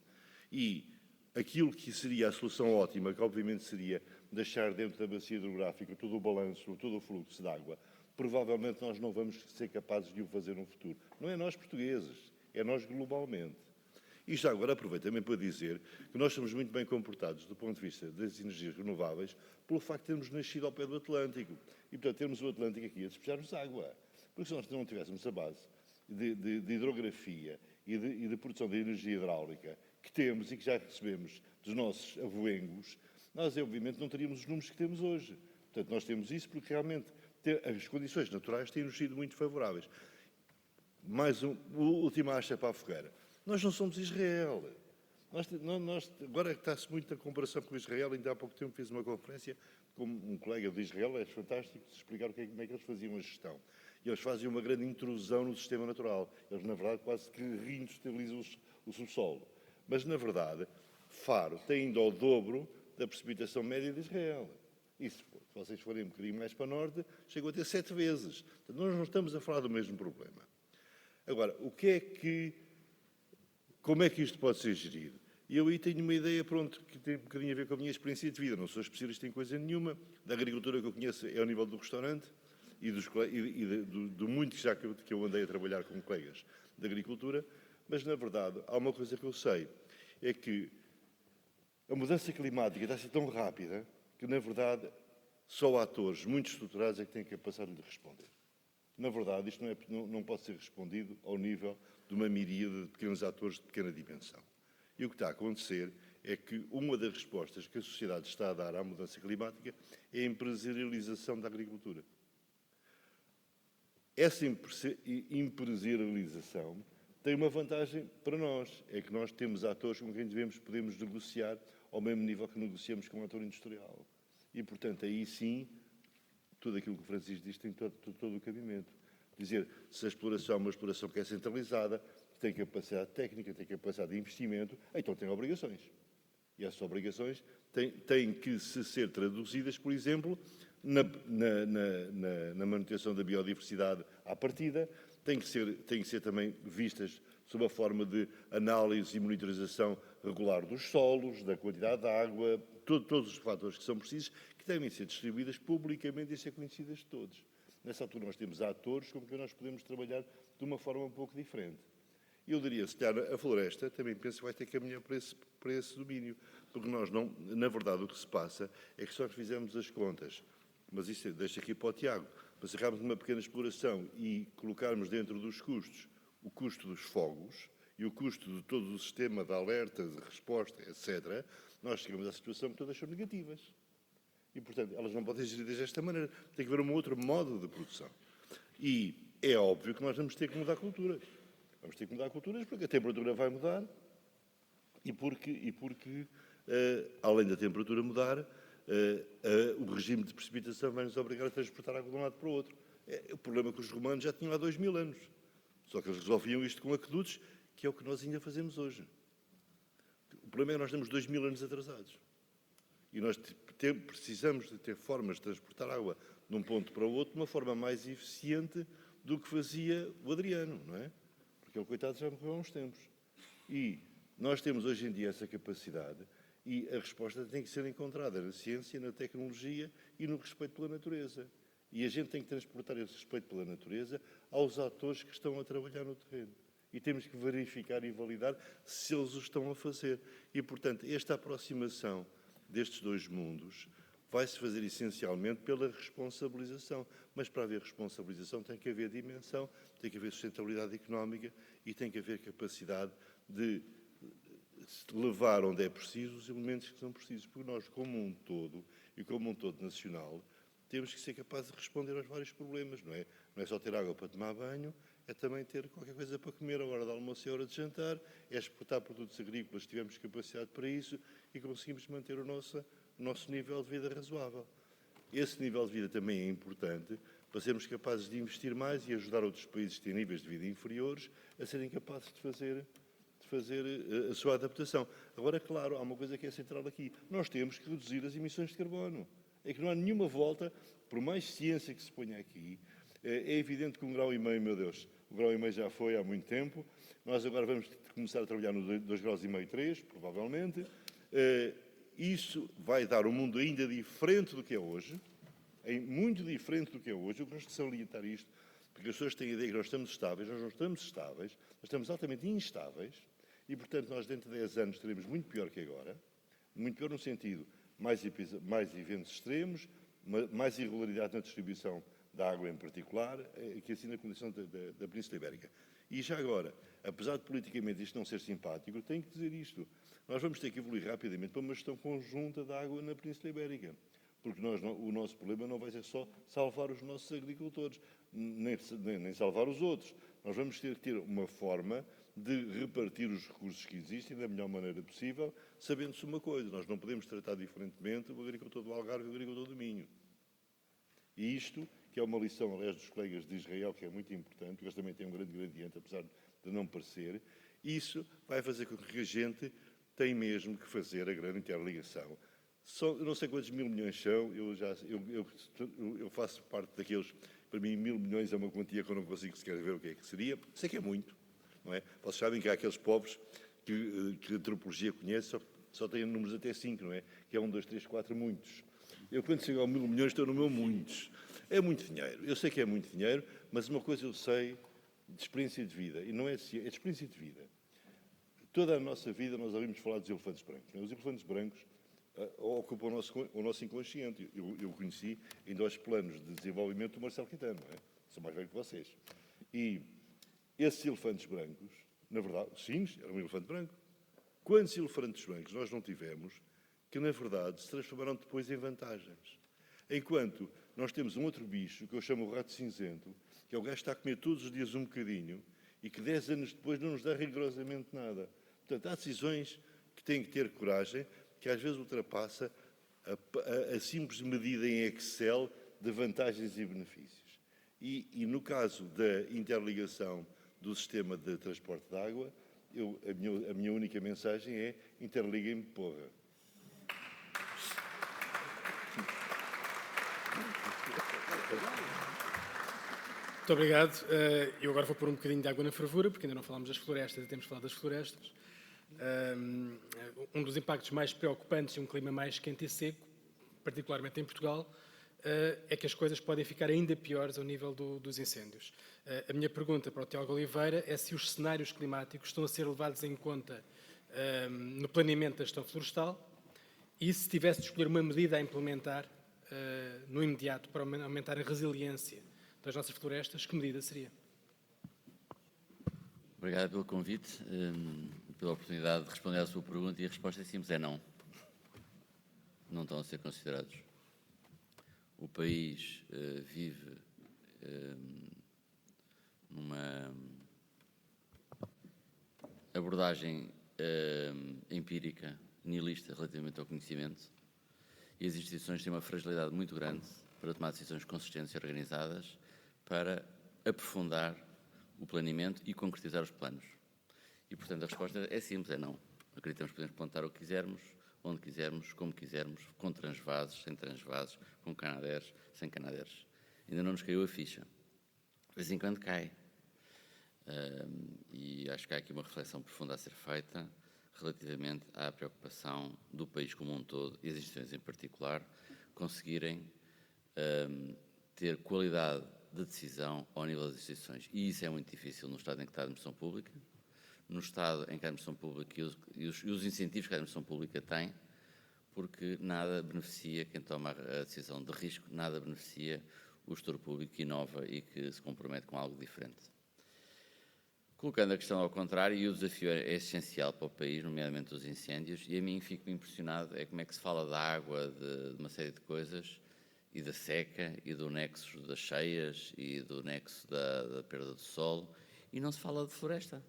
E aquilo que seria a solução ótima, que obviamente seria deixar dentro da bacia hidrográfica todo o balanço, todo o fluxo de água, provavelmente nós não vamos ser capazes de o fazer no futuro. Não é nós portugueses, é nós globalmente. E já agora aproveito também para dizer que nós somos muito bem comportados do ponto de vista das energias renováveis pelo facto de termos nascido ao pé do Atlântico. E, portanto, termos o Atlântico aqui a despejar-nos água. Porque se nós não tivéssemos a base de hidrografia e de produção de energia hidráulica que temos e que já recebemos dos nossos avoengos, nós, obviamente, não teríamos os números que temos hoje. Portanto, nós temos isso porque realmente as condições naturais têm-nos sido muito favoráveis. Mais última acha para a fogueira. Nós não somos Israel. Agora está-se muito a comparação com Israel. Ainda há pouco tempo fiz uma conferência com um colega de Israel, é fantástico, de explicar como é que eles faziam a gestão. E eles fazem uma grande intrusão no sistema natural. Eles, na verdade, quase que reindustrializam o subsolo. Mas, na verdade, Faro tem ainda o dobro da precipitação média de Israel. E se vocês forem um bocadinho mais para o norte, chegou a ter 7 vezes. Portanto, nós não estamos a falar do mesmo problema. Agora, como é que isto pode ser gerido? E eu aí tenho uma ideia, pronto, que tem um bocadinho a ver com a minha experiência de vida. Não sou especialista em coisa nenhuma. Da agricultura que eu conheço é ao nível do restaurante e do muito que eu andei a trabalhar com colegas de agricultura. Mas, na verdade, há uma coisa que eu sei, é que a mudança climática está a ser tão rápida que, na verdade, só atores muito estruturados é que têm capacidade de responder. Na verdade, isto não pode ser respondido ao nível de uma miríade de pequenos atores de pequena dimensão. E o que está a acontecer é que uma das respostas que a sociedade está a dar à mudança climática é a empresarialização da agricultura. Essa empresarialização tem uma vantagem para nós, é que nós temos atores com quem podemos negociar ao mesmo nível que negociamos com um ator industrial. E, portanto, aí sim, tudo aquilo que o Francisco diz tem todo o cabimento. Dizer, se a exploração é uma exploração que é centralizada, tem capacidade técnica, tem capacidade de investimento, então tem obrigações. E essas obrigações têm que ser traduzidas, por exemplo, na manutenção da biodiversidade à partida, têm que ser também vistas sob a forma de análise e monitorização regular dos solos, da quantidade de água, todos os fatores que são precisos, que devem ser distribuídas publicamente e ser conhecidas de todos. Nessa altura nós temos atores com que nós podemos trabalhar de uma forma um pouco diferente. Eu diria, se calhar, a floresta também penso que vai ter que caminhar para esse domínio, porque nós não, na verdade, o que se passa é que se nós fizermos as contas, mas isso deixa aqui para o Tiago, mas sacarmos uma pequena exploração e colocarmos dentro dos custos o custo dos fogos e o custo de todo o sistema de alerta, de resposta, etc., nós chegamos à situação que todas são negativas. E, portanto, elas não podem ser geridas desta maneira. Tem que haver um outro modo de produção. E é óbvio que nós vamos ter que mudar a cultura. Vamos ter que mudar culturas porque a temperatura vai mudar e porque além da temperatura mudar, o regime de precipitação vai nos obrigar a transportar água de um lado para o outro. O problema que os romanos já tinham há 2000 anos. Só que eles resolviam isto com aquedutos, que é o que nós ainda fazemos hoje. O problema é que nós estamos 2000 anos atrasados. E nós precisamos de ter formas de transportar água de um ponto para o outro de uma forma mais eficiente do que fazia o Adriano, não é? Porque ele, coitado, já morreu há uns tempos. E nós temos hoje em dia essa capacidade e a resposta tem que ser encontrada na ciência, na tecnologia e no respeito pela natureza. E a gente tem que transportar esse respeito pela natureza aos atores que estão a trabalhar no terreno. E temos que verificar e validar se eles o estão a fazer. E, portanto, esta aproximação destes dois mundos vai-se fazer essencialmente pela responsabilização. Mas para haver responsabilização tem que haver dimensão, tem que haver sustentabilidade económica e tem que haver capacidade de levar onde é preciso os elementos que são precisos. Porque nós, como um todo, e como um todo nacional, temos que ser capazes de responder aos vários problemas, não é? Não é só ter água para tomar banho, é também ter qualquer coisa para comer à hora de almoço e à hora de jantar, é exportar produtos agrícolas se tivermos capacidade para isso e conseguimos manter o nosso nível de vida razoável. Esse nível de vida também é importante para sermos capazes de investir mais e ajudar outros países que têm níveis de vida inferiores a serem capazes de fazer a sua adaptação. Agora, claro, há uma coisa que é central aqui. Nós temos que reduzir as emissões de carbono. É que não há nenhuma volta, por mais ciência que se ponha aqui, é evidente que 1,5 grau, meu Deus, 1,5 grau já foi há muito tempo, nós agora vamos começar a trabalhar no 2,5 graus, 3, provavelmente. Isso vai dar um mundo ainda diferente do que é hoje, muito diferente do que é hoje. Eu gosto de salientar isto, porque as pessoas têm a ideia que nós estamos estáveis, nós não estamos estáveis, nós estamos altamente instáveis, e, portanto, nós dentro de 10 anos estaremos muito pior que agora, muito pior no sentido mais eventos extremos, mais irregularidade na distribuição da água em particular, que assim na condição da Península Ibérica. E já agora, apesar de politicamente isto não ser simpático, tenho que dizer isto. Nós vamos ter que evoluir rapidamente para uma gestão conjunta da água na Península Ibérica. Porque o nosso problema não vai ser só salvar os nossos agricultores, nem salvar os outros. Nós vamos ter que ter uma forma de repartir os recursos que existem da melhor maneira possível, sabendo-se uma coisa: nós não podemos tratar diferentemente o agricultor do Algarve e o agricultor do Minho. E isto, que é uma lição, aliás, dos colegas de Israel, que é muito importante, porque eles também têm um grande gradiente, apesar de não parecer, isso vai fazer com que a gente tenha mesmo que fazer a grande interligação. Eu não sei quantos 1.000 milhões são, eu faço parte daqueles, para mim 1.000 milhões é uma quantia que eu não consigo sequer ver o que é que seria, sei que é muito, não é? Vocês sabem que há aqueles povos que a antropologia conhece, só têm números até 5, não é? Que é 1, 2, 3, 4, muitos. Eu, quando chego ao 1.000 milhões, estou no meu muitos. É muito dinheiro, eu sei que é muito dinheiro, mas uma coisa eu sei de experiência de vida, e não é de experiência de vida. Toda a nossa vida nós ouvimos falar dos elefantes brancos. Os elefantes brancos ocupam o nosso inconsciente. Eu conheci ainda os planos de desenvolvimento do Marcelo Caetano, não é? Sou mais velho que vocês. E esses elefantes brancos, na verdade, sim, era um elefante branco. Quantos elefantes brancos nós não tivemos que, na verdade, se transformaram depois em vantagens? Enquanto nós temos um outro bicho, que eu chamo o rato cinzento, que é o gajo que está a comer todos os dias um bocadinho e que 10 anos depois não nos dá rigorosamente nada. Portanto, há decisões que têm que ter coragem, que às vezes ultrapassa a simples medida em Excel de vantagens e benefícios. E no caso da interligação do sistema de transporte de água, a minha única mensagem é: interliguem-me, porra. Muito obrigado. Eu agora vou pôr um bocadinho de água na fervura, porque ainda não falámos das florestas e temos falado das florestas. Um dos impactos mais preocupantes de um clima mais quente e seco, particularmente em Portugal, é que as coisas podem ficar ainda piores ao nível dos incêndios. A minha pergunta para o Tiago Oliveira é se os cenários climáticos estão a ser levados em conta no planeamento da gestão florestal e se tivesse de escolher uma medida a implementar no imediato para aumentar a resiliência das nossas florestas, que medida seria? Obrigado pelo convite, pela oportunidade de responder à sua pergunta, e a resposta é simples, é não. Não estão a ser considerados. O país vive numa abordagem empírica, nihilista, relativamente ao conhecimento, e as instituições têm uma fragilidade muito grande para tomar decisões consistentes e organizadas para aprofundar o planeamento e concretizar os planos. E, portanto, a resposta é simples, é não. Acreditamos que podemos plantar o que quisermos, onde quisermos, como quisermos, com transvases, sem transvases, com canadeiros, sem canadeiros. Ainda não nos caiu a ficha. De vez em quando cai. E acho que há aqui uma reflexão profunda a ser feita relativamente à preocupação do país como um todo e as instituições em particular conseguirem ter qualidade de decisão ao nível das instituições. E isso é muito difícil no Estado em que está a administração pública, no Estado em que a administração pública e os incentivos que a administração pública tem, porque nada beneficia quem toma a decisão de risco, nada beneficia o gestor público que inova e que se compromete com algo diferente. Colocando a questão ao contrário, e o desafio é essencial para o país, nomeadamente os incêndios, e a mim fico impressionado é como é que se fala da água, de uma série de coisas, e da seca, e do nexo das cheias, e do nexo da perda do solo, e não se fala de floresta.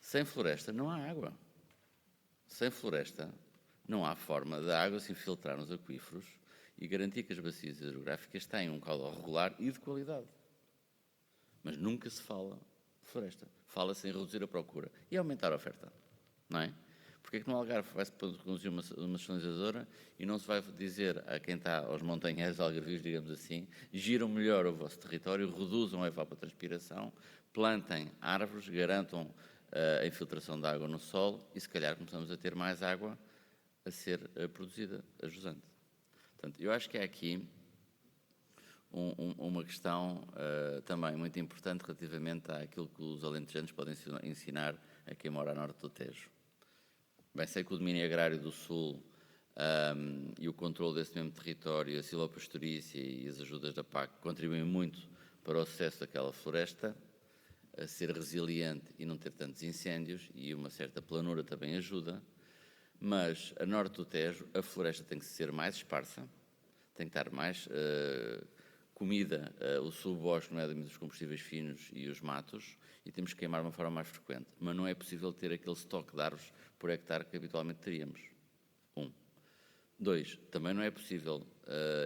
Sem floresta não há água. Sem floresta não há forma da água se infiltrar nos aquíferos e garantir que as bacias hidrográficas têm um caudal regular e de qualidade. Mas nunca se fala de floresta. Fala-se em reduzir a procura e aumentar a oferta, não é? Porque é que no Algarve vai-se conduzir uma salinizadora e não se vai dizer a quem está aos montanheiros algarvios, digamos assim, giram melhor o vosso território, reduzam a evapotranspiração, plantem árvores, garantam a infiltração de água no solo e se calhar começamos a ter mais água a ser produzida a jusante. Portanto, eu acho que há aqui uma questão também muito importante relativamente àquilo que os alentejanos podem ensinar a quem mora a norte do Tejo. Bem, sei que o domínio agrário do Sul e o controle desse mesmo território, a silvopastorícia e as ajudas da PAC contribuem muito para o sucesso daquela floresta, a ser resiliente e não ter tantos incêndios, e uma certa planura também ajuda, mas a norte do Tejo a floresta tem que ser mais esparsa, tem que estar mais comida, o subbosque, nomeadamente os combustíveis finos e os matos, e temos que queimar de uma forma mais frequente. Mas não é possível ter aquele estoque de árvores por hectare que habitualmente teríamos. 2, também não é possível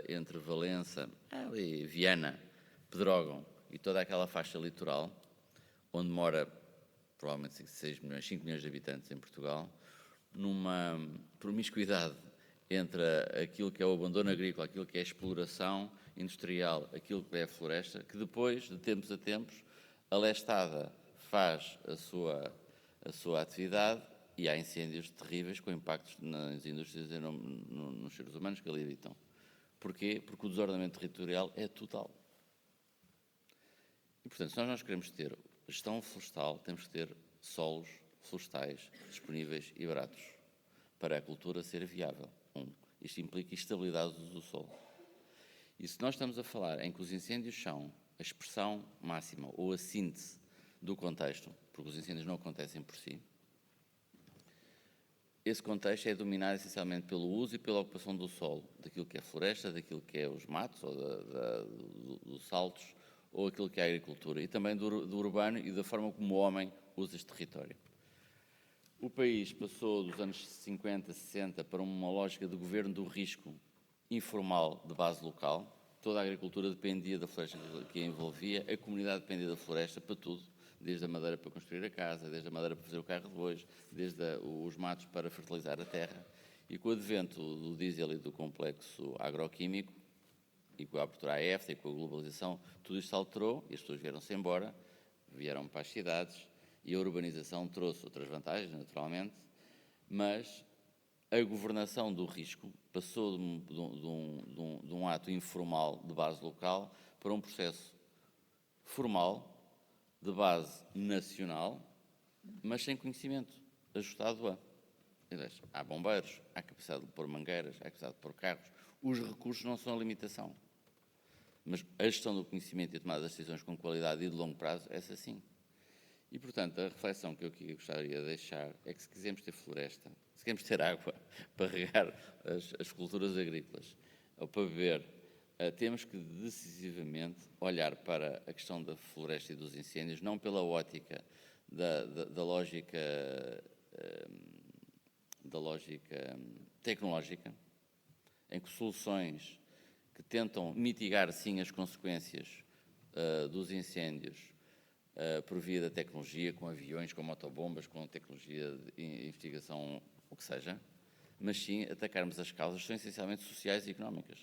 entre Valença, Viana, Pedrógão e toda aquela faixa litoral, onde mora provavelmente 5 milhões de habitantes em Portugal, numa promiscuidade entre aquilo que é o abandono agrícola, aquilo que é a exploração industrial, aquilo que é a floresta, que depois, de tempos a tempos, a lestada faz a sua atividade e há incêndios terríveis com impactos nas indústrias e nos seres humanos que ali habitam. Porquê? Porque o desordenamento territorial é total. E, portanto, se nós queremos ter gestão florestal, temos que ter solos florestais disponíveis e baratos para a cultura ser viável. Isto implica estabilidade do solo. E se nós estamos a falar em que os incêndios são a expressão máxima ou a síntese do contexto, porque os incêndios não acontecem por si, esse contexto é dominado essencialmente pelo uso e pela ocupação do solo, daquilo que é floresta, daquilo que é os matos, ou dos saltos, ou aquilo que é a agricultura, e também do urbano e da forma como o homem usa este território. O país passou dos anos 50, 60 para uma lógica de governo do risco informal de base local. Toda a agricultura dependia da floresta que a envolvia, a comunidade dependia da floresta para tudo, desde a madeira para construir a casa, desde a madeira para fazer o carro de bois, desde os matos para fertilizar a terra. E com o advento do diesel e do complexo agroquímico, e com a abertura à EFTA e com a globalização, tudo isto se alterou e as pessoas vieram-se embora, vieram para as cidades e a urbanização trouxe outras vantagens, naturalmente, mas a governação do risco passou de um ato informal de base local para um processo formal, de base nacional, mas sem conhecimento, ajustado a. Há bombeiros, há capacidade de pôr mangueiras, há capacidade de pôr carros. Os recursos não são a limitação. Mas a gestão do conhecimento e a tomada das decisões com qualidade e de longo prazo, essa sim. E, portanto, a reflexão que eu aqui gostaria de deixar é que se quisermos ter floresta, se queremos ter água para regar as culturas agrícolas ou para beber, temos que decisivamente olhar para a questão da floresta e dos incêndios, não pela ótica da lógica tecnológica, em que soluções que tentam mitigar, sim, as consequências dos incêndios por via da tecnologia, com aviões, com motobombas, com tecnologia de investigação, o que seja, mas sim atacarmos as causas que são essencialmente sociais e económicas.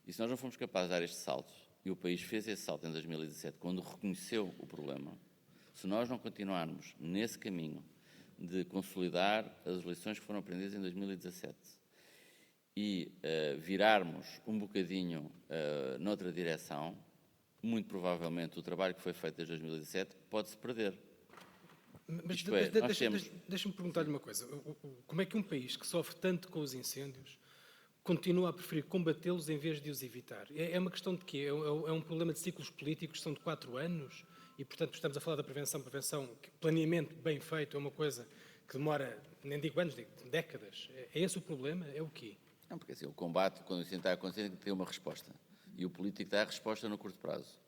E se nós não formos capazes de dar este salto, e o país fez esse salto em 2017, quando reconheceu o problema, se nós não continuarmos nesse caminho de consolidar as lições que foram aprendidas em 2017 e virarmos um bocadinho noutra direção, muito provavelmente o trabalho que foi feito desde 2017 pode-se perder. Mas deixa-me perguntar-lhe uma coisa. Como é que um país que sofre tanto com os incêndios continua a preferir combatê-los em vez de os evitar? É uma questão de quê? É um problema de ciclos políticos que são de 4 anos? E, portanto, estamos a falar da prevenção, que planeamento bem feito é uma coisa que demora, nem digo anos, digo décadas. É esse o problema? É o quê? Não, porque assim, o combate, quando o incêndio está a acontecer, tem que ter uma resposta. E o político dá a resposta no curto prazo.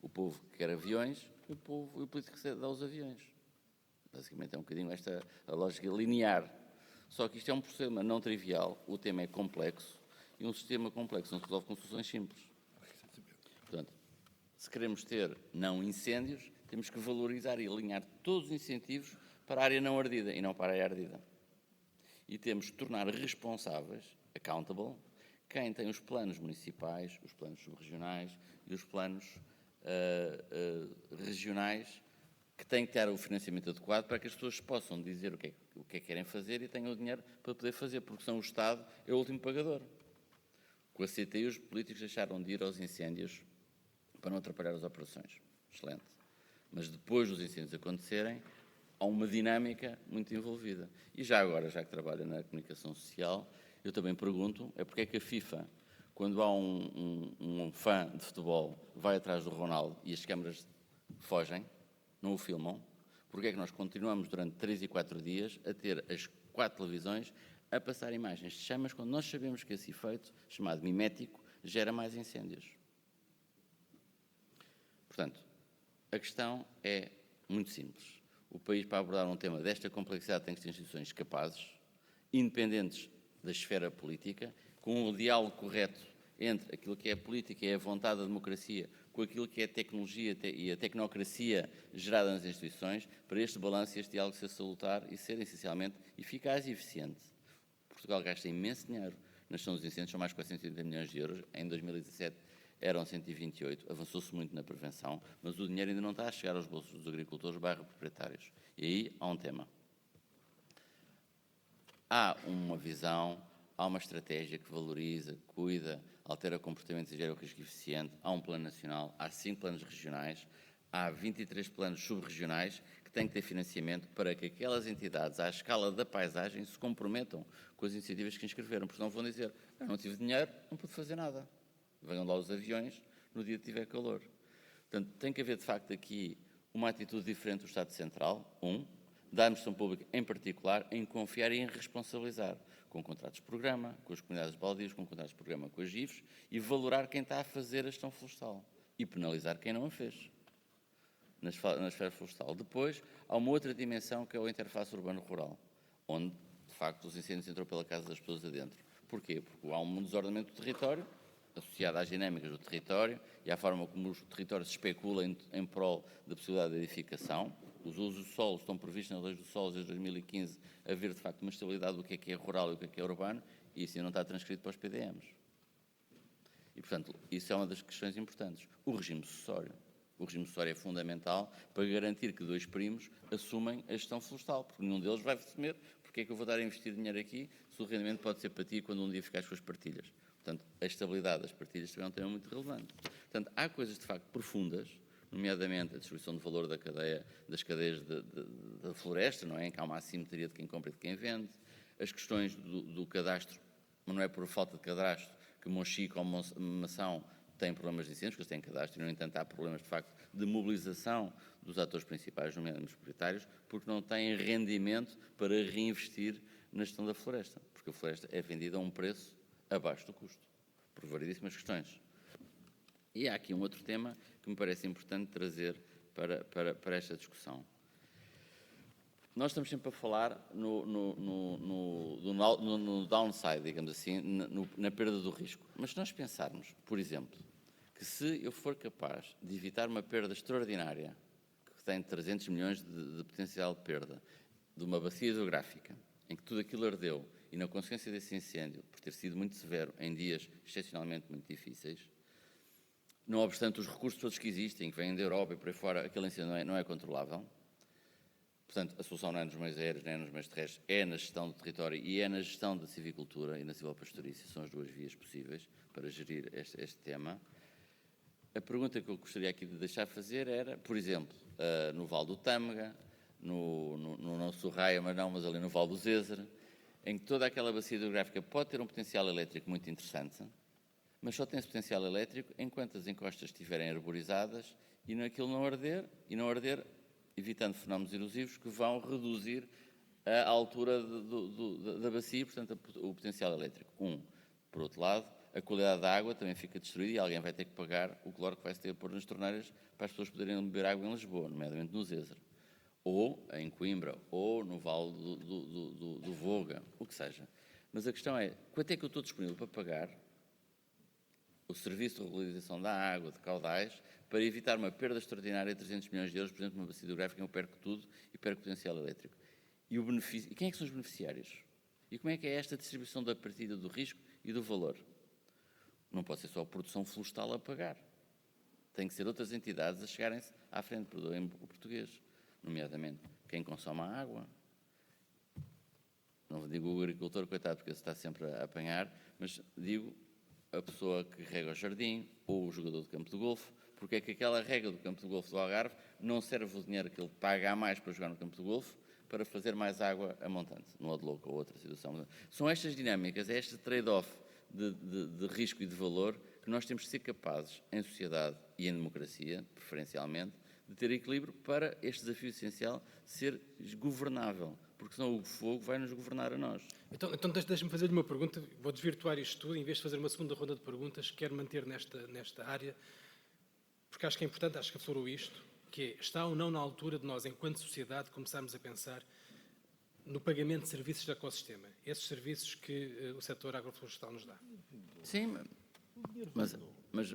O povo quer aviões e o político dá os aviões. Basicamente é um bocadinho esta a lógica linear. Só que isto é um problema não trivial, o tema é complexo e um sistema complexo não se resolve com soluções simples. Portanto, se queremos ter não incêndios, temos que valorizar e alinhar todos os incentivos para a área não ardida e não para a área ardida. E temos que tornar responsáveis, accountable, quem tem os planos municipais, os planos subregionais e os planos regionais, que têm que ter o financiamento adequado para que as pessoas possam dizer o que é que querem fazer e tenham o dinheiro para poder fazer, porque senão o Estado é o último pagador. Com a CTI, os políticos deixaram de ir aos incêndios para não atrapalhar as operações. Excelente. Mas depois dos incêndios acontecerem, há uma dinâmica muito envolvida. E já agora, já que trabalho na comunicação social, eu também pergunto, é porque é que a FIFA, quando há um fã de futebol, vai atrás do Ronaldo e as câmaras fogem, não o filmam, porque é que nós continuamos durante 3 e 4 dias a ter as 4 televisões a passar imagens de chamas quando nós sabemos que esse efeito, chamado mimético, gera mais incêndios. Portanto, a questão é muito simples. O país, para abordar um tema desta complexidade, tem que ter instituições capazes, independentes da esfera política, com um diálogo correto entre aquilo que é a política e a vontade da democracia, com aquilo que é a tecnologia e a tecnocracia gerada nas instituições, para este balanço e este diálogo ser salutar e ser essencialmente eficaz e eficiente. Portugal gasta imenso dinheiro na gestão dos incêndios, são mais de 430 milhões de euros, em 2017 eram 128, avançou-se muito na prevenção, mas o dinheiro ainda não está a chegar aos bolsos dos agricultores /proprietários. E aí há um tema. Há uma visão, há uma estratégia que valoriza, cuida, altera comportamentos e gera o risco eficiente, há um plano nacional, há 5 planos regionais, há 23 planos subregionais que têm que ter financiamento para que aquelas entidades, à escala da paisagem, se comprometam com as iniciativas que inscreveram, porque senão vão dizer, eu não tive dinheiro, não pude fazer nada. Venham lá os aviões no dia que tiver calor. Portanto, tem que haver, de facto, aqui uma atitude diferente do Estado Central, da administração pública em particular, em confiar e em responsabilizar, com contratos de programa, com as comunidades baldias, com contratos de programa com as GIFs, e valorar quem está a fazer a gestão florestal e penalizar quem não a fez na esfera florestal. Depois, há uma outra dimensão que é a interface urbano-rural, onde, de facto, os incêndios entram pela casa das pessoas adentro. Porquê? Porque há um desordenamento do território, associado às dinâmicas do território e à forma como o território se especula em prol da possibilidade de edificação. Os usos do solo estão previstos nas leis do solo desde 2015 a haver, de facto, uma estabilidade do que é rural e o que é urbano, e isso ainda não está transcrito para os PDMs. E, portanto, isso é uma das questões importantes. O regime sucessório. O regime sucessório é fundamental para garantir que 2 primos assumem a gestão florestal, porque nenhum deles vai assumir porque é que eu vou dar a investir dinheiro aqui se o rendimento pode ser para ti quando um dia ficares com as partilhas. Portanto, a estabilidade das partilhas também é um tema muito relevante. Portanto, há coisas de facto profundas, nomeadamente a distribuição de valor das cadeias da floresta, não é? Em que há uma assimetria de quem compra e de quem vende. As questões do cadastro, mas não é por falta de cadastro que Monchique ou Mação têm problemas de incêndios, porque eles têm cadastro, e no entanto há problemas de facto de mobilização dos atores principais, nomeadamente os proprietários, porque não têm rendimento para reinvestir na gestão da floresta, porque a floresta é vendida a um preço abaixo do custo, por variedíssimas questões. E há aqui um outro tema que me parece importante trazer para esta discussão. Nós estamos sempre a falar no downside, digamos assim, na perda do risco. Mas se nós pensarmos, por exemplo, que se eu for capaz de evitar uma perda extraordinária, que tem 300 milhões de potencial de perda, de uma bacia hidrográfica, em que tudo aquilo ardeu, e na consequência desse incêndio, por ter sido muito severo, em dias excepcionalmente muito difíceis, não obstante os recursos todos que existem, que vêm da Europa e por aí fora, aquele incêndio não é controlável. Portanto, a solução não é nos meios aéreos, nem é nos meios terrestres, é na gestão do território e é na gestão da silvicultura e na silvopastorícia. São as 2 vias possíveis para gerir este tema. A pergunta que eu gostaria aqui de deixar fazer era, por exemplo, no Vale do Tâmega, no não Sorraia, mas ali no Vale do Zézer, em que toda aquela bacia hidrográfica pode ter um potencial elétrico muito interessante, mas só tem esse potencial elétrico enquanto as encostas estiverem arborizadas e aquilo não arder, evitando fenómenos erosivos que vão reduzir a altura da bacia e, portanto, o potencial elétrico. Por outro lado, a qualidade da água também fica destruída e alguém vai ter que pagar o cloro que vai se ter a pôr nas torneiras para as pessoas poderem beber água em Lisboa, nomeadamente no Zézer, ou em Coimbra, ou no Vale do Voga, o que seja. Mas a questão é, quanto é que eu estou disponível para pagar o serviço de regularização da água, de caudais, para evitar uma perda extraordinária de 300 milhões de euros, por exemplo, numa bacia hidrográfica em que eu perco tudo e perco o potencial elétrico. E quem é que são os beneficiários? E como é que é esta distribuição da partida do risco e do valor? Não pode ser só a produção florestal a pagar. Tem que ser outras entidades a chegarem-se à frente, perdoem o português, nomeadamente quem consome a água. Não digo o agricultor, coitado, porque ele está sempre a apanhar, mas digo a pessoa que rega o jardim ou o jogador de campo de golfe, porque é que aquela rega do campo de golfe do Algarve não serve o dinheiro que ele paga a mais para jogar no campo de golfe para fazer mais água a montante, no Adelouco ou outra situação. São estas dinâmicas, é este trade-off de risco e de valor que nós temos de ser capazes, em sociedade e em democracia, preferencialmente, de ter equilíbrio para este desafio essencial ser governável, porque senão o fogo vai nos governar a nós. Então deixa-me fazer-lhe uma pergunta, vou desvirtuar isto tudo, em vez de fazer uma segunda ronda de perguntas, quero manter nesta área, porque acho que é importante, acho que aflorou isto, que é, está ou não na altura de nós, enquanto sociedade, começarmos a pensar no pagamento de serviços de ecossistema, esses serviços que o setor agroflorestal nos dá. Sim, mas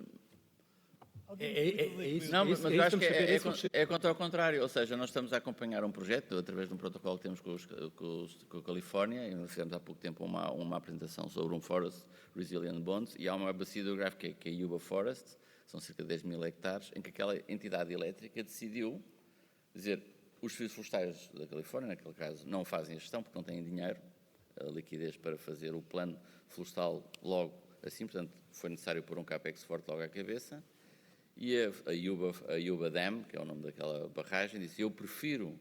É isso. não, mas eu acho que é isso que é contra o contrário, ou seja, nós estamos a acompanhar um projeto, através de um protocolo que temos com a Califórnia, e nós fizemos há pouco tempo uma apresentação sobre um Forest Resilient Bonds, e há uma bacia hidrográfica que é a Yuba Forest, são cerca de 10 mil hectares, em que aquela entidade elétrica decidiu dizer, os serviços florestais da Califórnia, naquele caso, não fazem a gestão porque não têm dinheiro, a liquidez para fazer o plano florestal logo assim, portanto, foi necessário pôr um capex forte logo à cabeça. E a Yuba Dam, que é o nome daquela barragem, disse, eu prefiro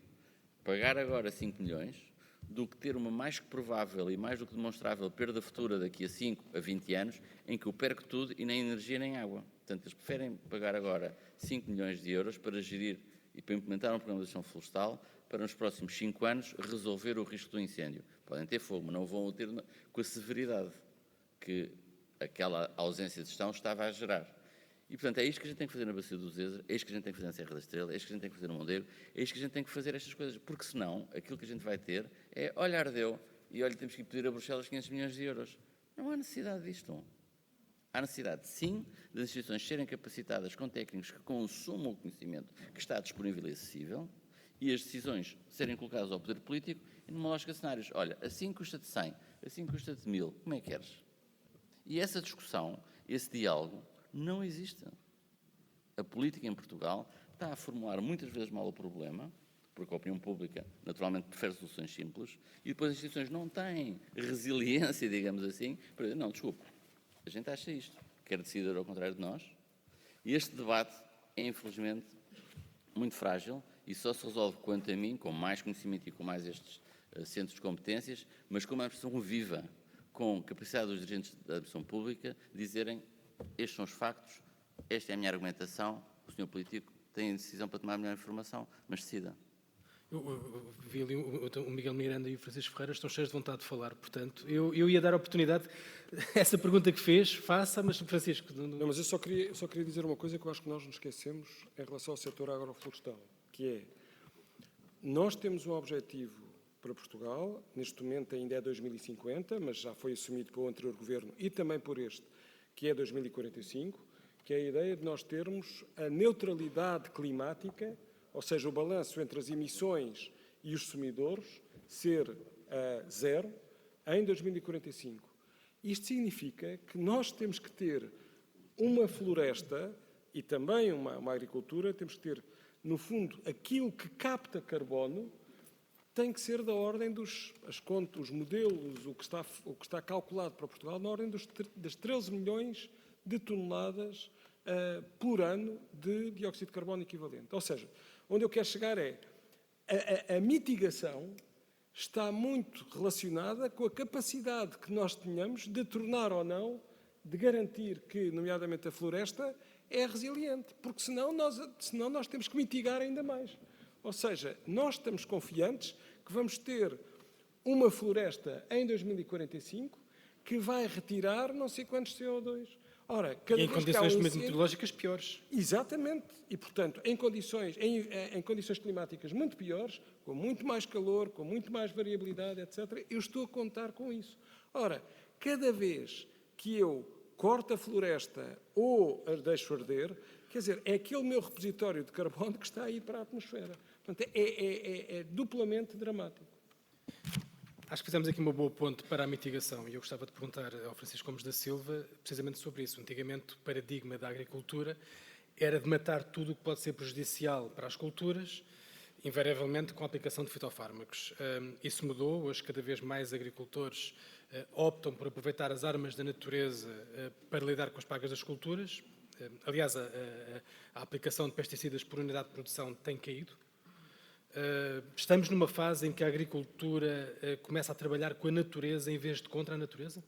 pagar agora 5 milhões do que ter uma mais que provável e mais do que demonstrável perda futura daqui a 5 a 20 anos, em que eu perco tudo e nem energia nem água. Portanto, eles preferem pagar agora 5 milhões de euros para gerir e para implementar um programa de gestão florestal para nos próximos 5 anos resolver o risco do incêndio. Podem ter fogo, mas não vão ter com a severidade que aquela ausência de gestão estava a gerar. E, portanto, é isto que a gente tem que fazer na Bacia do Zézer, é isto que a gente tem que fazer na Serra da Estrela, é isto que a gente tem que fazer no Mondego, é isto que a gente tem que fazer estas coisas, porque senão, aquilo que a gente vai ter é, olha, ardeu, e olha, temos que pedir a Bruxelas 500 milhões de euros. Não há necessidade disto. Há necessidade, sim, das instituições serem capacitadas com técnicos que consumam o conhecimento que está disponível e acessível e as decisões serem colocadas ao poder político numa lógica de cenários. Olha, assim custa-te 100, assim custa-te 1000, como é que queres? E essa discussão, esse diálogo, não existe. A política em Portugal está a formular muitas vezes mal o problema, porque a opinião pública naturalmente prefere soluções simples, e depois as instituições não têm resiliência, digamos assim, para dizer, não, desculpe, a gente acha isto, quer decidir ao contrário de nós. E este debate é, infelizmente, muito frágil e só se resolve, quanto a mim, com mais conhecimento e com mais estes centros de competências, mas com uma administração viva, com capacidade dos dirigentes da administração pública dizerem estes são os factos, esta é a minha argumentação, o senhor político tem a decisão para tomar a melhor informação, mas decida. Eu vi ali o Miguel Miranda e o Francisco Ferreira estão cheios de vontade de falar, portanto, eu ia dar a oportunidade, essa pergunta que fez, faça, mas Francisco... Não, mas eu só queria dizer uma coisa que eu acho que nós nos esquecemos em relação ao setor agroflorestal, que é, nós temos um objetivo para Portugal, neste momento ainda é 2050, mas já foi assumido pelo anterior governo e também por este, que é 2045, que é a ideia de nós termos a neutralidade climática, ou seja, o balanço entre as emissões e os sumidouros, ser zero em 2045. Isto significa que nós temos que ter uma floresta e também uma agricultura, temos que ter, no fundo, aquilo que capta carbono, tem que ser da ordem dos os modelos, o que está calculado para Portugal, na ordem das 13 milhões de toneladas por ano de dióxido de carbono equivalente. Ou seja, onde eu quero chegar é a mitigação está muito relacionada com a capacidade que nós tenhamos de tornar ou não, de garantir que, nomeadamente a floresta, é resiliente, porque senão nós temos que mitigar ainda mais. Ou seja, nós estamos confiantes que vamos ter uma floresta em 2045 que vai retirar não sei quantos CO2. Ora, cada E em vez que há um condições incêndio... meteorológicas piores. Exatamente. E, portanto, em condições climáticas muito piores, com muito mais calor, com muito mais variabilidade, etc., eu estou a contar com isso. Ora, cada vez que eu corto a floresta ou a deixo arder, quer dizer, é aquele meu repositório de carbono que está a ir para a atmosfera. Portanto, é duplamente dramático. Acho que fizemos aqui uma boa ponte para a mitigação e eu gostava de perguntar ao Francisco Gomes da Silva precisamente sobre isso. Antigamente o paradigma da agricultura era de matar tudo o que pode ser prejudicial para as culturas, invariavelmente com a aplicação de fitofármacos. Isso mudou, hoje cada vez mais agricultores optam por aproveitar as armas da natureza para lidar com as pragas das culturas. Aliás, a aplicação de pesticidas por unidade de produção tem caído. Estamos numa fase em que a agricultura começa a trabalhar com a natureza em vez de contra a natureza?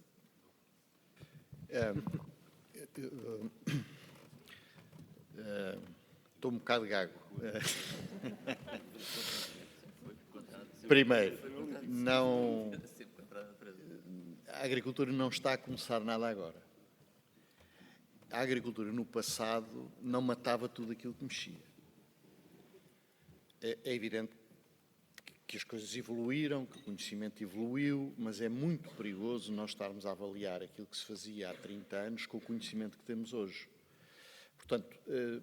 Estou um bocado gago. Primeiro, a agricultura não está a começar nada agora. A agricultura no passado não matava tudo aquilo que mexia. É evidente que as coisas evoluíram, que o conhecimento evoluiu, mas é muito perigoso nós estarmos a avaliar aquilo que se fazia há 30 anos com o conhecimento que temos hoje. Portanto, eu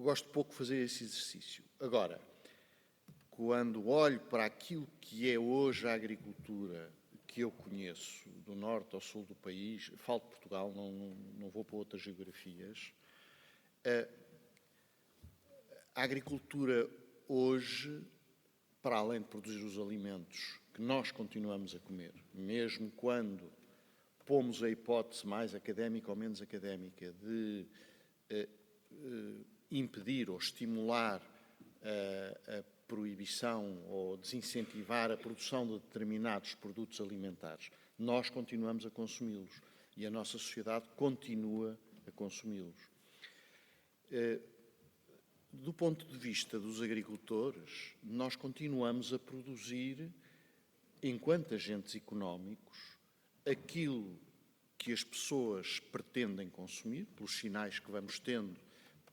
gosto pouco de fazer esse exercício. Agora, quando olho para aquilo que é hoje a agricultura que eu conheço, do norte ao sul do país, falo de Portugal, não vou para outras geografias, a agricultura hoje, para além de produzir os alimentos que nós continuamos a comer, mesmo quando pomos a hipótese mais académica ou menos académica de impedir ou estimular a proibição ou desincentivar a produção de determinados produtos alimentares, nós continuamos a consumi-los e a nossa sociedade continua a consumi-los. Do ponto de vista dos agricultores, nós continuamos a produzir, enquanto agentes económicos, aquilo que as pessoas pretendem consumir, pelos sinais que vamos tendo,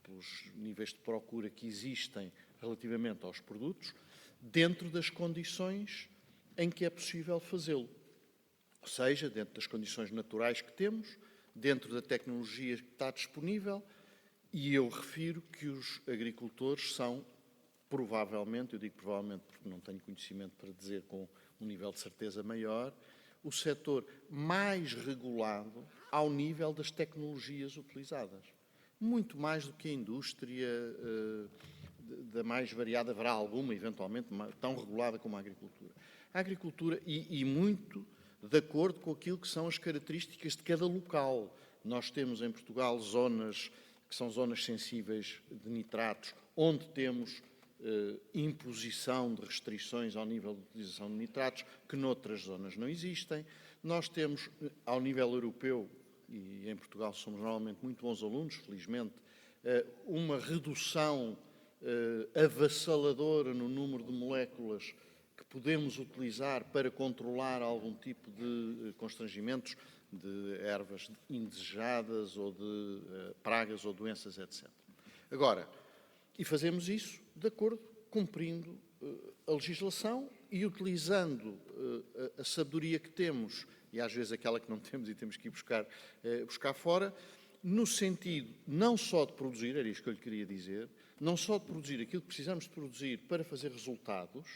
pelos níveis de procura que existem relativamente aos produtos, dentro das condições em que é possível fazê-lo. Ou seja, dentro das condições naturais que temos, dentro da tecnologia que está disponível, e eu refiro que os agricultores são, provavelmente, eu digo provavelmente porque não tenho conhecimento para dizer com um nível de certeza maior, o setor mais regulado ao nível das tecnologias utilizadas. Muito mais do que a indústria da mais variada, haverá alguma, eventualmente, tão regulada como a agricultura. A agricultura, e muito de acordo com aquilo que são as características de cada local. Nós temos em Portugal zonas que são zonas sensíveis de nitratos, onde temos imposição de restrições ao nível de utilização de nitratos, que noutras zonas não existem. Nós temos, ao nível europeu, e em Portugal somos normalmente muito bons alunos, felizmente, uma redução avassaladora no número de moléculas que podemos utilizar para controlar algum tipo de constrangimentos de ervas indesejadas ou de pragas ou doenças, etc. Agora, e fazemos isso de acordo, cumprindo a legislação e utilizando a sabedoria que temos, e às vezes aquela que não temos e temos que ir buscar fora, no sentido não só de produzir, era isto que eu lhe queria dizer, não só de produzir aquilo que precisamos de produzir para fazer resultados,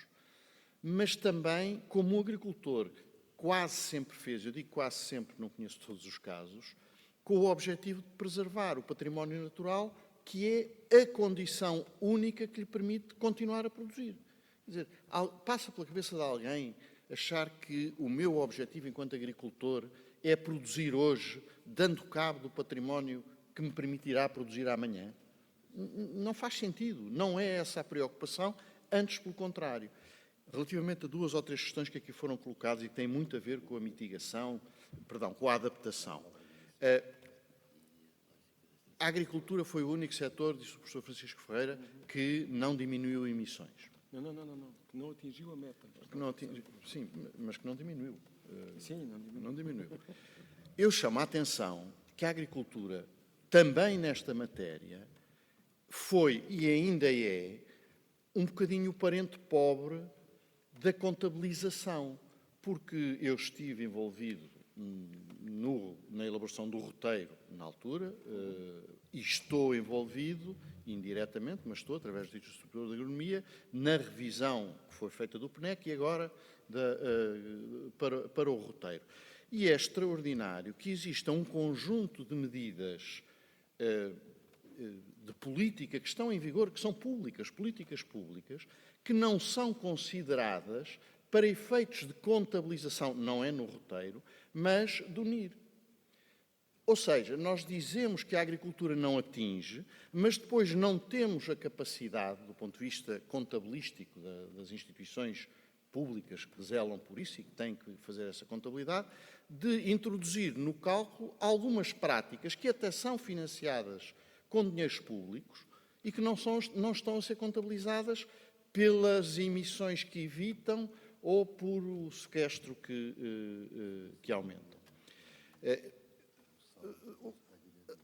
mas também, como o agricultor quase sempre fez, eu digo quase sempre, não conheço todos os casos, com o objetivo de preservar o património natural, que é a condição única que lhe permite continuar a produzir. Quer dizer, passa pela cabeça de alguém achar que o meu objetivo enquanto agricultor é produzir hoje, dando cabo do património que me permitirá produzir amanhã? Não faz sentido, não é essa a preocupação, antes pelo contrário. Relativamente a 2 ou 3 questões que aqui foram colocadas e que têm muito a ver com a mitigação, com a adaptação. A agricultura foi o único setor, disse o professor Francisco Ferreira, que não diminuiu emissões. Que não atingiu a meta. Sim, mas que não diminuiu. Sim, não diminuiu. Eu chamo a atenção que a agricultura, também nesta matéria, foi e ainda é um bocadinho o parente pobre da contabilização, porque eu estive envolvido na elaboração do roteiro na altura e estou envolvido indiretamente, mas estou, através do Instituto Superior de Agronomia, na revisão que foi feita do PNEC e agora para o roteiro. E é extraordinário que exista um conjunto de medidas de política que estão em vigor, que são públicas, políticas públicas, que não são consideradas para efeitos de contabilização, não é no roteiro, mas do NIR. Ou seja, nós dizemos que a agricultura não atinge, mas depois não temos a capacidade, do ponto de vista contabilístico das instituições públicas que zelam por isso e que têm que fazer essa contabilidade, de introduzir no cálculo algumas práticas que até são financiadas com dinheiros públicos e que não estão a ser contabilizadas pelas emissões que evitam ou por o sequestro que aumenta.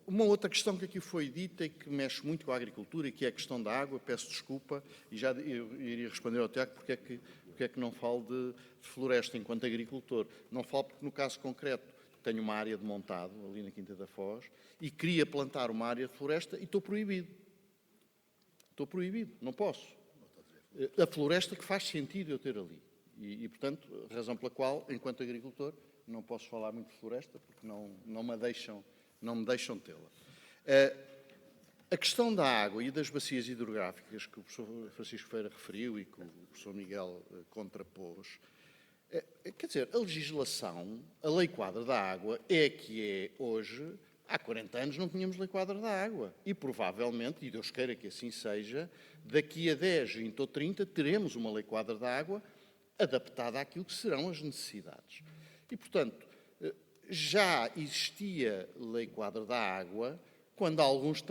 Uma outra questão que aqui foi dita e que mexe muito com a agricultura e que é a questão da água, peço desculpa, e já eu iria responder ao Tiago porque é que não falo de floresta enquanto agricultor. Não falo porque, no caso concreto, tenho uma área de montado ali na Quinta da Foz e queria plantar uma área de floresta e estou proibido. Estou proibido, não posso. A floresta que faz sentido eu ter ali. E, portanto, a razão pela qual, enquanto agricultor, não posso falar muito de floresta porque não me deixam tê-la. A questão da água e das bacias hidrográficas que o professor Francisco Ferreira referiu e que o professor Miguel contrapôs, quer dizer, a legislação, a Lei Quadro da Água é que é hoje, há 40 anos não tínhamos Lei Quadro da Água e provavelmente, e Deus queira que assim seja, daqui a 10, 20 ou 30 teremos uma Lei Quadro da Água adaptada àquilo que serão as necessidades. E, portanto, já existia Lei Quadro da Água quando alguns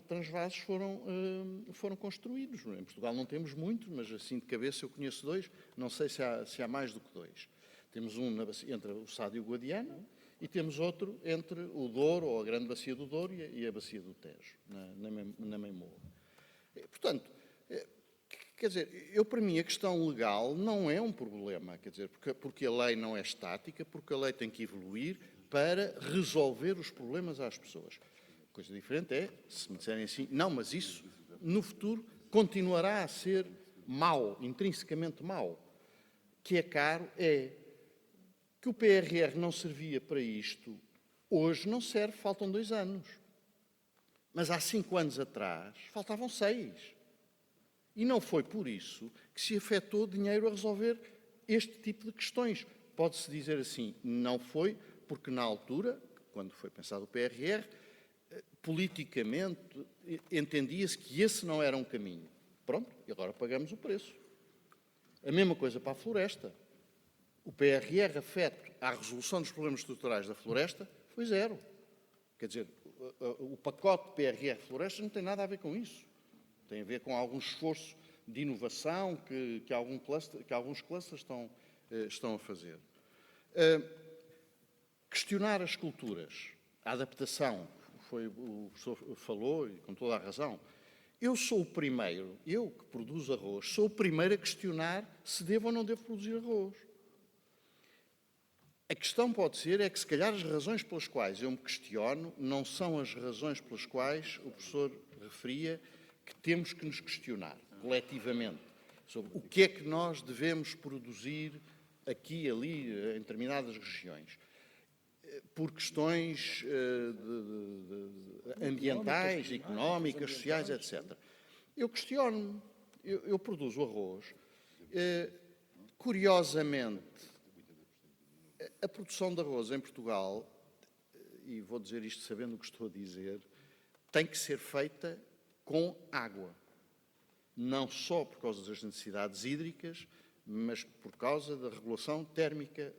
transvasos foram construídos. Em Portugal não temos muitos, mas assim de cabeça eu conheço 2, não sei se há mais do que 2. Temos um entre o Sado e o Guadiana e temos outro entre o Douro, ou a Grande Bacia do Douro, e a Bacia do Tejo, na Meimoa. Portanto, quer dizer, para mim a questão legal não é um problema, quer dizer, porque a lei não é estática, porque a lei tem que evoluir para resolver os problemas às pessoas. Coisa diferente é, se me disserem assim, não, mas isso no futuro continuará a ser mau, intrinsecamente mau. Que é caro é que o PRR não servia para isto, hoje não serve, faltam 2 anos. Mas há 5 anos atrás faltavam 6. E não foi por isso que se afetou dinheiro a resolver este tipo de questões. Pode-se dizer assim, não foi, porque na altura, quando foi pensado o PRR, politicamente entendia-se que esse não era um caminho. Pronto, e agora pagamos o preço. A mesma coisa para a floresta. O PRR afeto à resolução dos problemas estruturais da floresta foi 0. Quer dizer, o pacote de PRR floresta não tem nada a ver com isso. Tem a ver com algum esforço de inovação que alguns clusters estão a fazer. Questionar as culturas, a adaptação, foi o professor falou, e com toda a razão. Eu sou o primeiro, eu que produzo arroz, sou o primeiro a questionar se devo ou não devo produzir arroz. A questão pode ser é que, se calhar, as razões pelas quais eu me questiono não são as razões pelas quais o professor referia que temos que nos questionar, coletivamente, sobre o que é que nós devemos produzir aqui, ali, em determinadas regiões. Por questões ambientais, económicas, sociais, etc. Eu questiono-me. Eu produzo arroz. Curiosamente, a produção de arroz em Portugal, e vou dizer isto sabendo o que estou a dizer, tem que ser feita com água. Não só por causa das necessidades hídricas, mas por causa da regulação térmica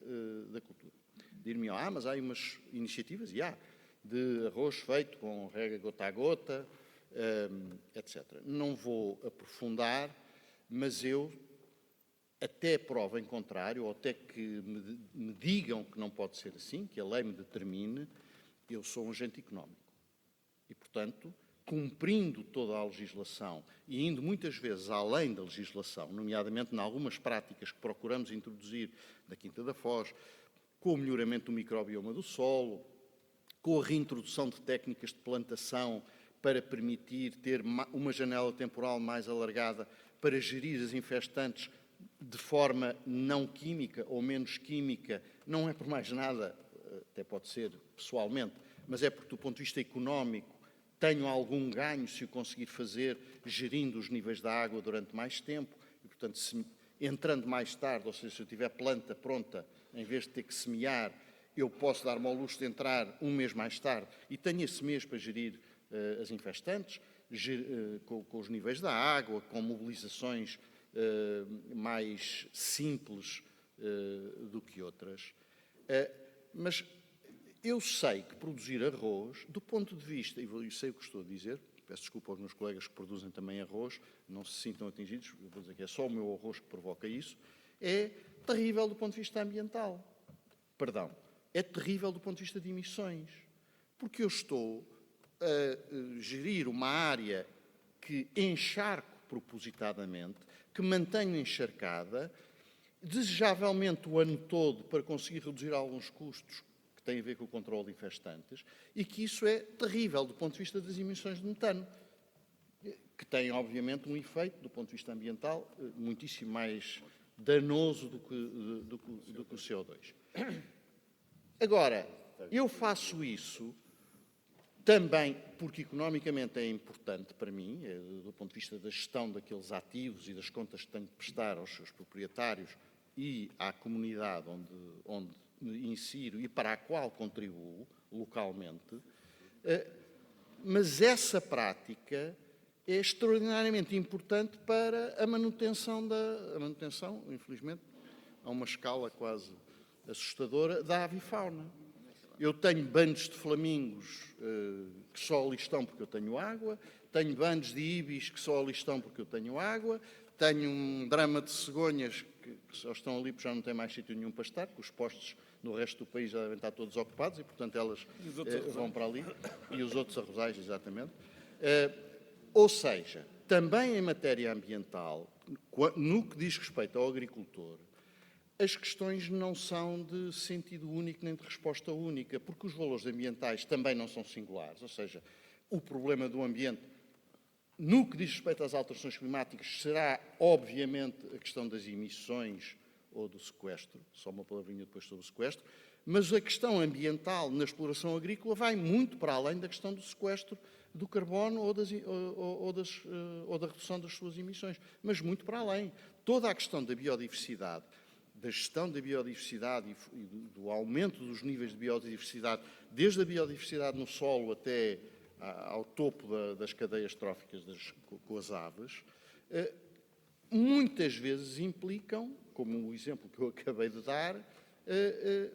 da cultura. Dir-me, mas há aí umas iniciativas, e há, de arroz feito com rega gota a gota, etc. Não vou aprofundar, mas eu, até prova em contrário, ou até que me digam que não pode ser assim, que a lei me determine, eu sou um agente económico. E, portanto, cumprindo toda a legislação e indo muitas vezes além da legislação, nomeadamente em algumas práticas que procuramos introduzir na Quinta da Foz, com o melhoramento do microbioma do solo, com a reintrodução de técnicas de plantação para permitir ter uma janela temporal mais alargada para gerir as infestantes de forma não química ou menos química, não é por mais nada, até pode ser pessoalmente, mas é porque do ponto de vista económico tenho algum ganho se o conseguir fazer gerindo os níveis da água durante mais tempo e, portanto, entrando mais tarde, ou seja, se eu tiver planta pronta, em vez de ter que semear, eu posso dar-me ao luxo de entrar um mês mais tarde e tenho esse mês para gerir as infestantes, com os níveis da água, com mobilizações mais simples do que outras. Mas eu sei que produzir arroz, do ponto de vista, e sei o que estou a dizer, peço desculpa aos meus colegas que produzem também arroz, não se sintam atingidos, eu vou dizer que é só o meu arroz que provoca isso, é terrível do ponto de vista ambiental. Perdão, é terrível do ponto de vista de emissões. Porque eu estou a gerir uma área que encharco propositadamente, que mantenho encharcada, desejavelmente o ano todo para conseguir reduzir alguns custos que têm a ver com o controle de infestantes, e que isso é terrível do ponto de vista das emissões de metano, que tem, obviamente, um efeito, do ponto de vista ambiental, muitíssimo mais danoso do que o CO2. Agora, eu faço isso também porque economicamente é importante para mim, do ponto de vista da gestão daqueles ativos e das contas que tenho de prestar aos seus proprietários e à comunidade onde me insiro e para a qual contribuo localmente, mas essa prática é extraordinariamente importante para a manutenção, infelizmente, a uma escala quase assustadora, da avifauna. Eu tenho bandos de flamingos que só ali estão porque eu tenho água, tenho bandos de ibis que só ali estão porque eu tenho água, tenho um drama de cegonhas que só estão ali porque já não tem mais sítio nenhum para estar, porque os postos no resto do país já devem estar todos ocupados e, portanto, elas vão para ali. E os outros arrozais, exatamente. Ou seja, também em matéria ambiental, no que diz respeito ao agricultor, as questões não são de sentido único nem de resposta única, porque os valores ambientais também não são singulares, ou seja, o problema do ambiente, no que diz respeito às alterações climáticas, será, obviamente, a questão das emissões ou do sequestro, só uma palavrinha depois sobre o sequestro, mas a questão ambiental na exploração agrícola vai muito para além da questão do sequestro do carbono ou da redução das suas emissões, mas muito para além. Toda a questão da biodiversidade, da gestão da biodiversidade e do aumento dos níveis de biodiversidade, desde a biodiversidade no solo até ao topo das cadeias tróficas com as aves, muitas vezes implicam, como o exemplo que eu acabei de dar,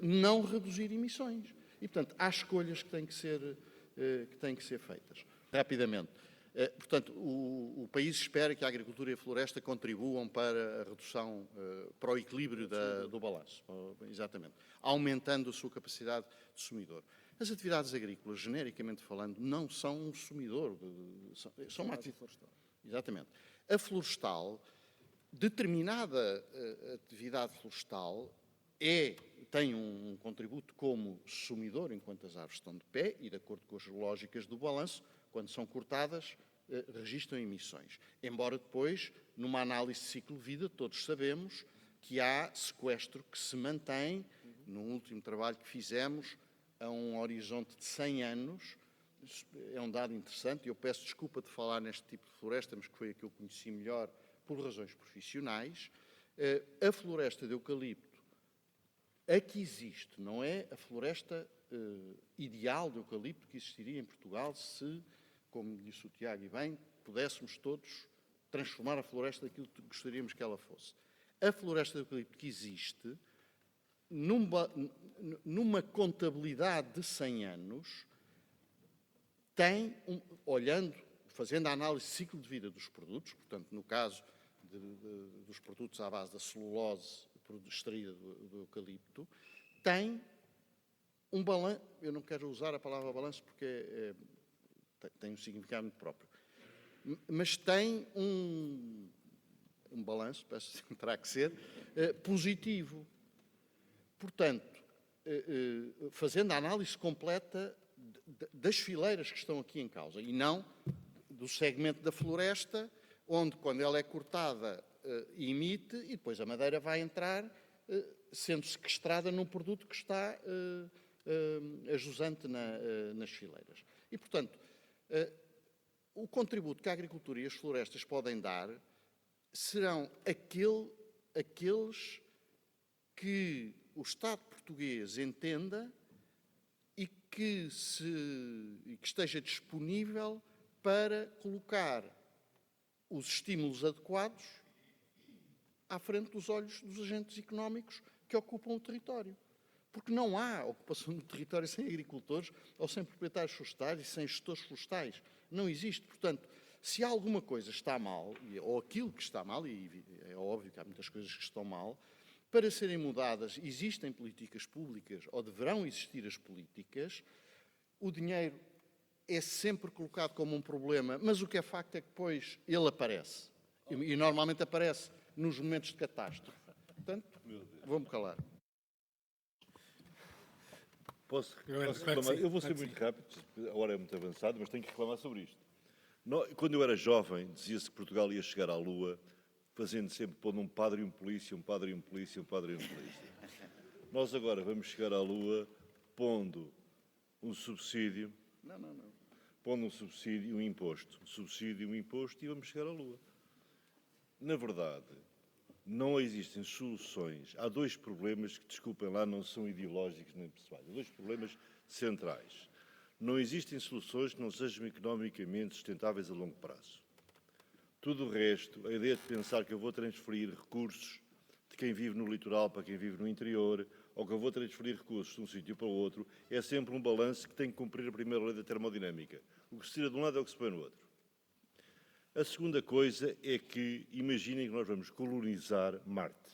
não reduzir emissões. E, portanto, há escolhas que têm que ser feitas. Rapidamente. Portanto, o país espera que a agricultura e a floresta contribuam para a redução, para o equilíbrio do balanço, exatamente, aumentando a sua capacidade de sumidor. As atividades agrícolas, genericamente falando, não são um sumidor, são uma atividade florestal. Exatamente. A florestal, determinada atividade florestal, tem um contributo como sumidor enquanto as árvores estão de pé e, de acordo com as lógicas do balanço, quando são cortadas, registram emissões. Embora depois, numa análise de ciclo de vida, todos sabemos que há sequestro que se mantém, no último trabalho que fizemos, a um horizonte de 100 anos. É um dado interessante, e eu peço desculpa de falar neste tipo de floresta, mas que foi a que eu conheci melhor por razões profissionais. A floresta de eucalipto, a que existe, não é a floresta ideal de eucalipto que existiria em Portugal se, como disse o Tiago e bem, pudéssemos todos transformar a floresta daquilo que gostaríamos que ela fosse. A floresta de eucalipto que existe, numa contabilidade de 100 anos, tem, fazendo a análise de ciclo de vida dos produtos, portanto, no caso dos produtos à base da celulose extraída do eucalipto, tem um balanço, eu não quero usar a palavra balanço porque tem um significado muito próprio, mas tem um balanço, peço que terá que ser, positivo. Portanto, fazendo a análise completa das fileiras que estão aqui em causa, e não do segmento da floresta, onde, quando ela é cortada, emite, e depois a madeira vai entrar, sendo sequestrada num produto que está ajusante nas fileiras. E, portanto, o contributo que a agricultura e as florestas podem dar serão aqueles que o Estado português entenda e que esteja disponível para colocar os estímulos adequados à frente dos olhos dos agentes económicos que ocupam o território. Porque não há ocupação do território sem agricultores ou sem proprietários florestais e sem gestores florestais. Não existe. Portanto, se alguma coisa está mal, ou aquilo que está mal, e é óbvio que há muitas coisas que estão mal, para serem mudadas existem políticas públicas, ou deverão existir as políticas. O dinheiro é sempre colocado como um problema, mas o que é facto é que depois ele aparece. E normalmente aparece nos momentos de catástrofe. Portanto, vou-me calar. Posso reclamar? Eu vou ser muito rápido, a hora é muito avançada, mas tenho que reclamar sobre isto. Quando eu era jovem, dizia-se que Portugal ia chegar à Lua, fazendo sempre, pondo um padre e um polícia, um padre e um polícia, um padre e um polícia. Nós agora vamos chegar à Lua pondo um subsídio, pondo um subsídio e um imposto. Um subsídio e um imposto e vamos chegar à Lua. Na verdade, não existem soluções. Há dois problemas que, desculpem lá, não são ideológicos nem pessoais. Há dois problemas centrais. Não existem soluções que não sejam economicamente sustentáveis a longo prazo. Tudo o resto, a ideia de pensar que eu vou transferir recursos de quem vive no litoral para quem vive no interior, ou que eu vou transferir recursos de um sítio para o outro, é sempre um balanço que tem que cumprir a primeira lei da termodinâmica. O que se tira de um lado é o que se põe no outro. A segunda coisa é que imaginem que nós vamos colonizar Marte.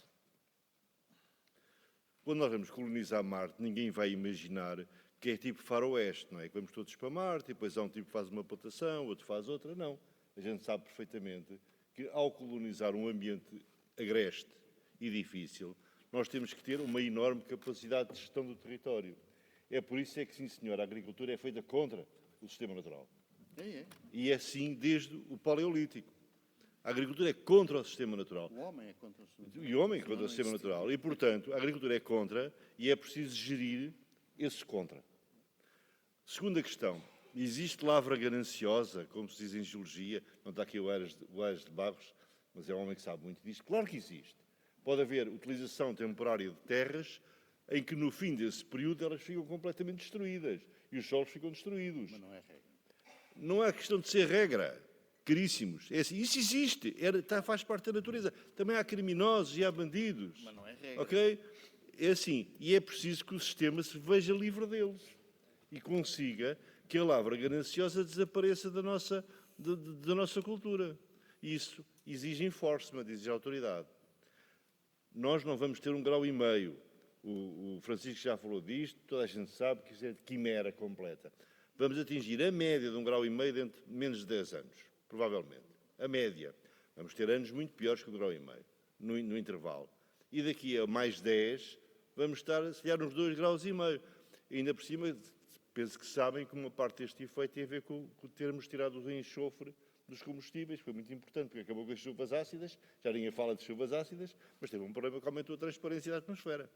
Quando nós vamos colonizar Marte, ninguém vai imaginar que é tipo faroeste, não é? Que vamos todos para Marte e depois há um tipo que faz uma plantação, outro faz outra. Não. A gente sabe perfeitamente que, ao colonizar um ambiente agreste e difícil, nós temos que ter uma enorme capacidade de gestão do território. É por isso é que, sim senhor, a agricultura é feita contra o sistema natural. E é assim desde o Paleolítico. A agricultura é contra o sistema natural. O homem é contra o sistema. E o homem é contra o sistema natural. E, portanto, a agricultura é contra e é preciso gerir esses contra. Segunda questão. Existe lavra gananciosa, como se diz em geologia? Não está aqui o Aires de Barros, mas é um homem que sabe muito disto. Claro que existe. Pode haver utilização temporária de terras em que, no fim desse período, elas ficam completamente destruídas e os solos ficam destruídos. Mas não é regra. Não é questão de ser regra, caríssimos. É assim, isso existe, faz parte da natureza. Também há criminosos e há bandidos. Mas não é regra. Ok? É assim, e é preciso que o sistema se veja livre deles e consiga que a lavra gananciosa desapareça da nossa cultura. Isso exige enforcement, exige autoridade. Nós não vamos ter 1,5 graus. O Francisco já falou disto, toda a gente sabe que isso é de quimera completa. Vamos atingir a média de 1,5 graus dentro de menos de 10 anos, provavelmente. A média. Vamos ter anos muito piores que 1,5 graus no intervalo. E daqui a mais 10, vamos estar, se calhar, nos 2,5 graus. E ainda por cima, penso que sabem que uma parte deste efeito tem a ver com termos tirado o enxofre dos combustíveis. Foi muito importante, porque acabou com as chuvas ácidas. Já ninguém fala de chuvas ácidas, mas teve um problema que aumentou a transparência da atmosfera.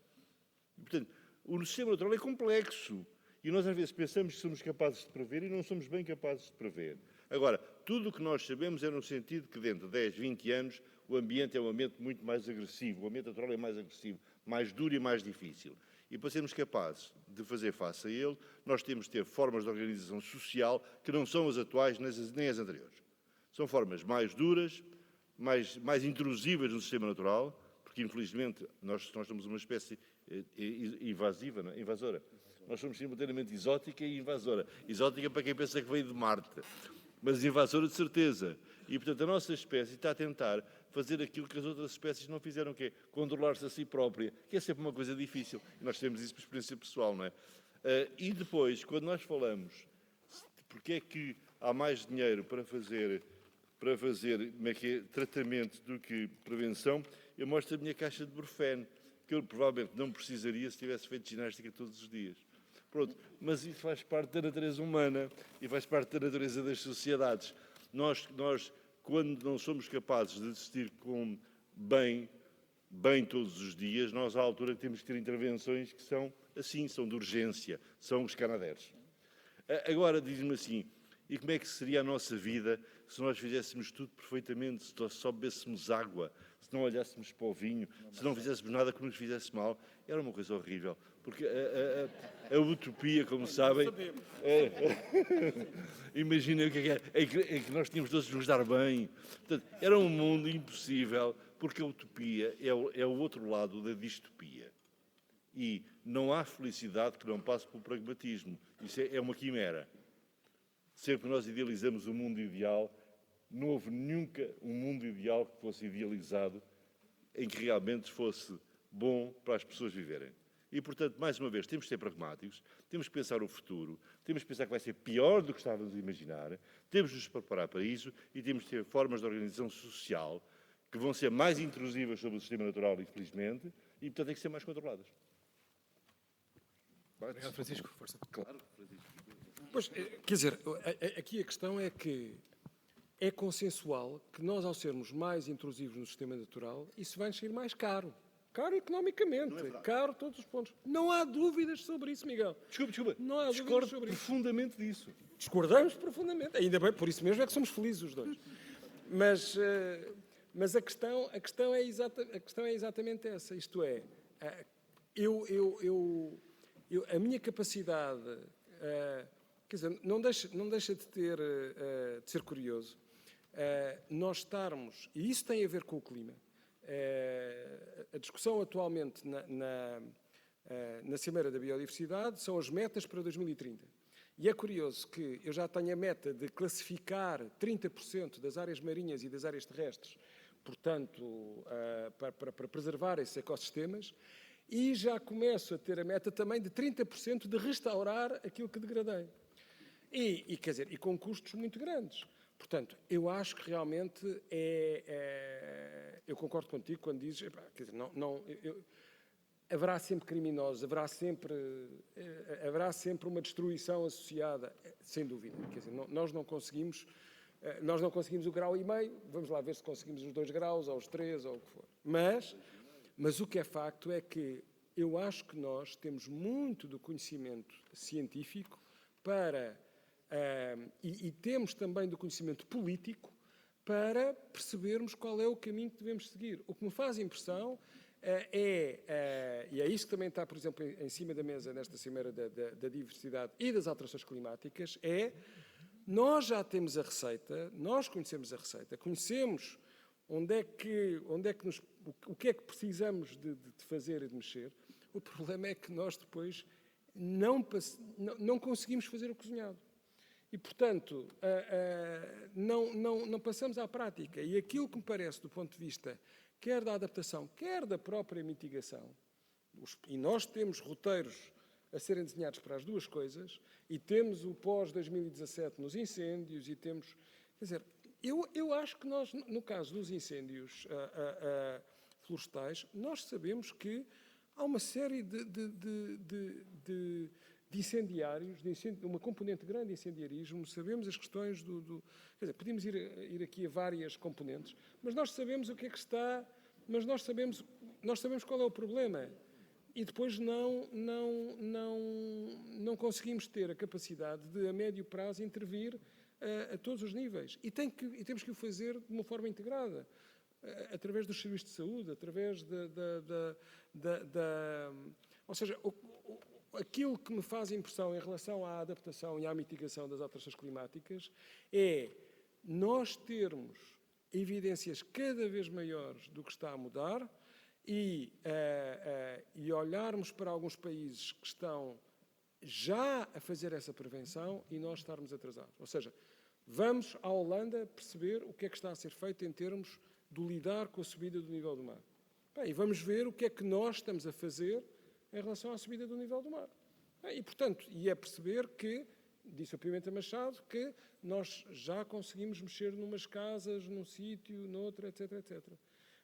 E, portanto, o sistema natural é complexo. E nós, às vezes, pensamos que somos capazes de prever e não somos bem capazes de prever. Agora, tudo o que nós sabemos é no sentido que, dentro de 10, 20 anos, o ambiente é um ambiente muito mais agressivo. O ambiente natural é mais agressivo, mais duro e mais difícil. E para sermos capazes de fazer face a ele, nós temos de ter formas de organização social que não são as atuais nem as anteriores. São formas mais duras, mais intrusivas no sistema natural, porque, infelizmente, nós somos uma espécie invasiva, não é? Invasora. Nós somos simultaneamente exótica e invasora. Exótica para quem pensa que veio de Marte, mas invasora de certeza. E, portanto, a nossa espécie está a tentar fazer aquilo que as outras espécies não fizeram, que é controlar-se a si própria, que é sempre uma coisa difícil. E nós temos isso por experiência pessoal, não é? E depois, quando nós falamos porque é que há mais dinheiro para fazer como é que é, tratamento do que prevenção, eu mostro a minha caixa de Brufen, que eu provavelmente não precisaria se tivesse feito ginástica todos os dias. Pronto, mas isso faz parte da natureza humana e faz parte da natureza das sociedades. Nós quando não somos capazes de assistir com bem todos os dias, nós, à altura, temos que ter intervenções que são assim, são de urgência, são os canadeiros. Agora, diz-me assim, e como é que seria a nossa vida se nós fizéssemos tudo perfeitamente, se só bebêssemos água, se não olhássemos para o vinho, se não fizéssemos nada que nos fizesse mal? Era uma coisa horrível, porque a utopia, como sabem, imaginem o que é que nós tínhamos todos de nos dar bem. Portanto, era um mundo impossível, porque a utopia é o outro lado da distopia. E não há felicidade que não passe pelo pragmatismo. Isso é uma quimera. Sempre que nós idealizamos o mundo ideal, não houve nunca um mundo ideal que fosse idealizado em que realmente fosse bom para as pessoas viverem. E, portanto, mais uma vez, temos de ser pragmáticos, temos que pensar o futuro, temos que pensar que vai ser pior do que estávamos a imaginar, temos de nos preparar para isso e temos de ter formas de organização social que vão ser mais intrusivas sobre o sistema natural, infelizmente, e, portanto, têm que ser mais controladas. Obrigado, Francisco. Força. Claro, Francisco. Pois, quer dizer, aqui a questão é que é consensual que nós, ao sermos mais intrusivos no sistema natural, isso vai nos sair mais caro. Caro economicamente, caro todos os pontos. Não há dúvidas sobre isso, Miguel. Desculpa. Não há dúvidas Discordo sobre isso. profundamente disso. Discordamos profundamente. Ainda bem, por isso mesmo é que somos felizes os dois. Mas a questão é exatamente essa. Isto é, a minha capacidade, quer dizer, não deixa de ser curioso, nós estarmos, e isso tem a ver com o clima, a discussão atualmente na Cimeira da Biodiversidade são as metas para 2030. E é curioso que eu já tenho a meta de classificar 30% das áreas marinhas e das áreas terrestres, portanto, para preservar esses ecossistemas, e já começo a ter a meta também de 30% de restaurar aquilo que degradei. Quer dizer, e com custos muito grandes, Portanto, eu acho que realmente eu concordo contigo quando dizes, epá, quer dizer, haverá sempre criminosos, haverá sempre uma destruição associada, sem dúvida. Quer dizer, nós não conseguimos o grau e meio, vamos lá ver se conseguimos os 2 graus, ou os 3, ou o que for. Mas o que é facto é que eu acho que nós temos muito do conhecimento científico e temos também do conhecimento político para percebermos qual é o caminho que devemos seguir. O que me faz impressão e é isso que também está, por exemplo, em cima da mesa nesta Cimeira da Diversidade e das Alterações Climáticas, nós já temos a receita, nós conhecemos a receita, conhecemos o que é que precisamos de fazer e de mexer. O problema é que nós depois não conseguimos fazer o cozinhado. E, portanto, não passamos à prática. E aquilo que me parece, do ponto de vista quer da adaptação, quer da própria mitigação, e nós temos roteiros a serem desenhados para as duas coisas, e temos o pós-2017 nos incêndios, e temos... Quer dizer, eu acho que nós, no caso dos incêndios florestais, nós sabemos que há uma série de incendiários, uma componente grande de incendiarismo, sabemos as questões quer dizer, podemos ir aqui a várias componentes, mas nós sabemos o que é que está, mas nós sabemos qual é o problema. E depois não conseguimos ter a capacidade de, a médio prazo, intervir a todos os níveis. E temos que o fazer de uma forma integrada, através dos serviços de saúde, através ou seja, aquilo que me faz impressão em relação à adaptação e à mitigação das alterações climáticas é nós termos evidências cada vez maiores do que está a mudar e olharmos para alguns países que estão já a fazer essa prevenção e nós estarmos atrasados. Ou seja, vamos à Holanda perceber o que é que está a ser feito em termos de lidar com a subida do nível do mar. E vamos ver o que é que nós estamos a fazer em relação à subida do nível do mar. E, portanto, é perceber que, disse o Pimenta Machado, que nós já conseguimos mexer numas casas, num sítio, noutro, etc, etc.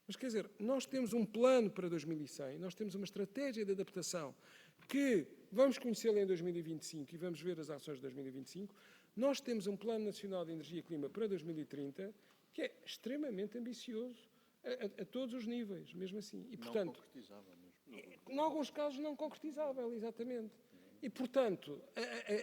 Mas, quer dizer, nós temos um plano para 2100, nós temos uma estratégia de adaptação que vamos conhecê-la em 2025 e vamos ver as ações de 2025. Nós temos um Plano Nacional de Energia e Clima para 2030 que é extremamente ambicioso a todos os níveis, mesmo assim. E, portanto, não concretizável mesmo. Em alguns casos não concretizável, exatamente. E, portanto,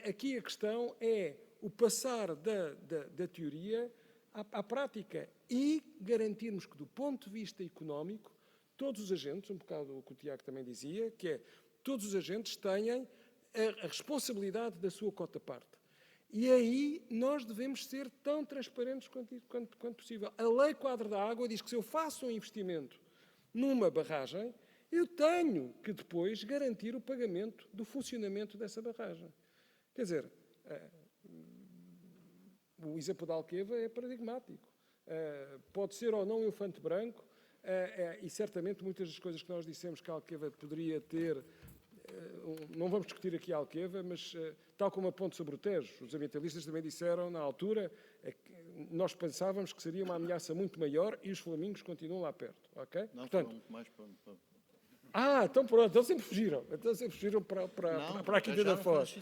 aqui a questão é o passar da teoria à prática e garantirmos que, do ponto de vista económico, todos os agentes, um bocado o que o Tiago também dizia, que é todos os agentes tenham a responsabilidade da sua cota-parte. E aí nós devemos ser tão transparentes quanto possível. A Lei Quadro da Água diz que se eu faço um investimento numa barragem, eu tenho que depois garantir o pagamento do funcionamento dessa barragem. Quer dizer, o exemplo da Alqueva é paradigmático. Pode ser ou não um elefante branco, e certamente muitas das coisas que nós dissemos que a Alqueva poderia ter, não vamos discutir aqui a Alqueva, mas tal como a ponte sobre o Tejo, os ambientalistas também disseram na altura, nós pensávamos que seria uma ameaça muito maior e os flamingos continuam lá perto, ok? Não, portanto, foram mais para... então pronto, então sempre fugiram para a Quinta da Foz.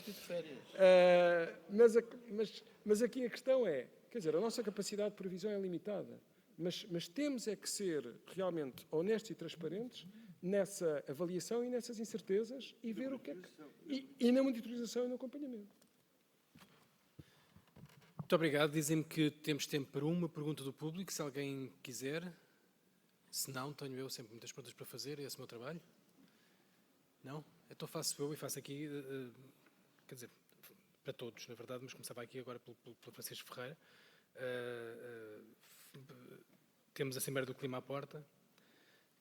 Mas aqui a questão é, quer dizer, a nossa capacidade de previsão é limitada, mas temos é que ser realmente honestos e transparentes nessa avaliação e nessas incertezas e ver o que é que... E na monitorização e no acompanhamento. Muito obrigado. Dizem-me que temos tempo para uma pergunta do público, se alguém quiser. Se não, tenho eu sempre muitas perguntas para fazer, é esse o meu trabalho. Não? Então faço eu e faço aqui, quer dizer, para todos, na verdade, mas começava aqui agora pelo Francisco Ferreira. Temos a Cimeira do Clima à porta,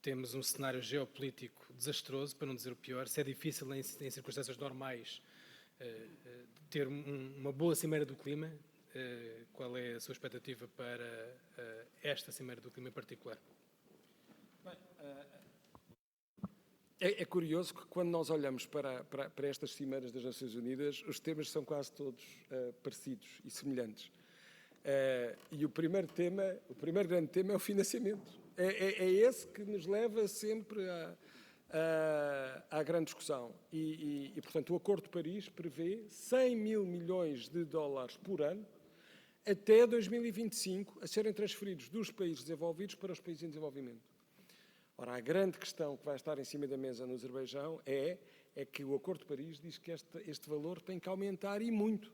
temos um cenário geopolítico desastroso, para não dizer o pior. Se é difícil, em circunstâncias normais, ter uma boa Cimeira do Clima, qual é a sua expectativa para esta Cimeira do Clima em particular? É curioso que quando nós olhamos para estas cimeiras das Nações Unidas, os temas são quase todos parecidos e semelhantes. E o primeiro grande tema é o financiamento. É esse que nos leva sempre à grande discussão. Portanto, o Acordo de Paris prevê 100 mil milhões de dólares por ano até 2025 a serem transferidos dos países desenvolvidos para os países em desenvolvimento. Ora, a grande questão que vai estar em cima da mesa no Azerbaijão é que o Acordo de Paris diz que este valor tem que aumentar e muito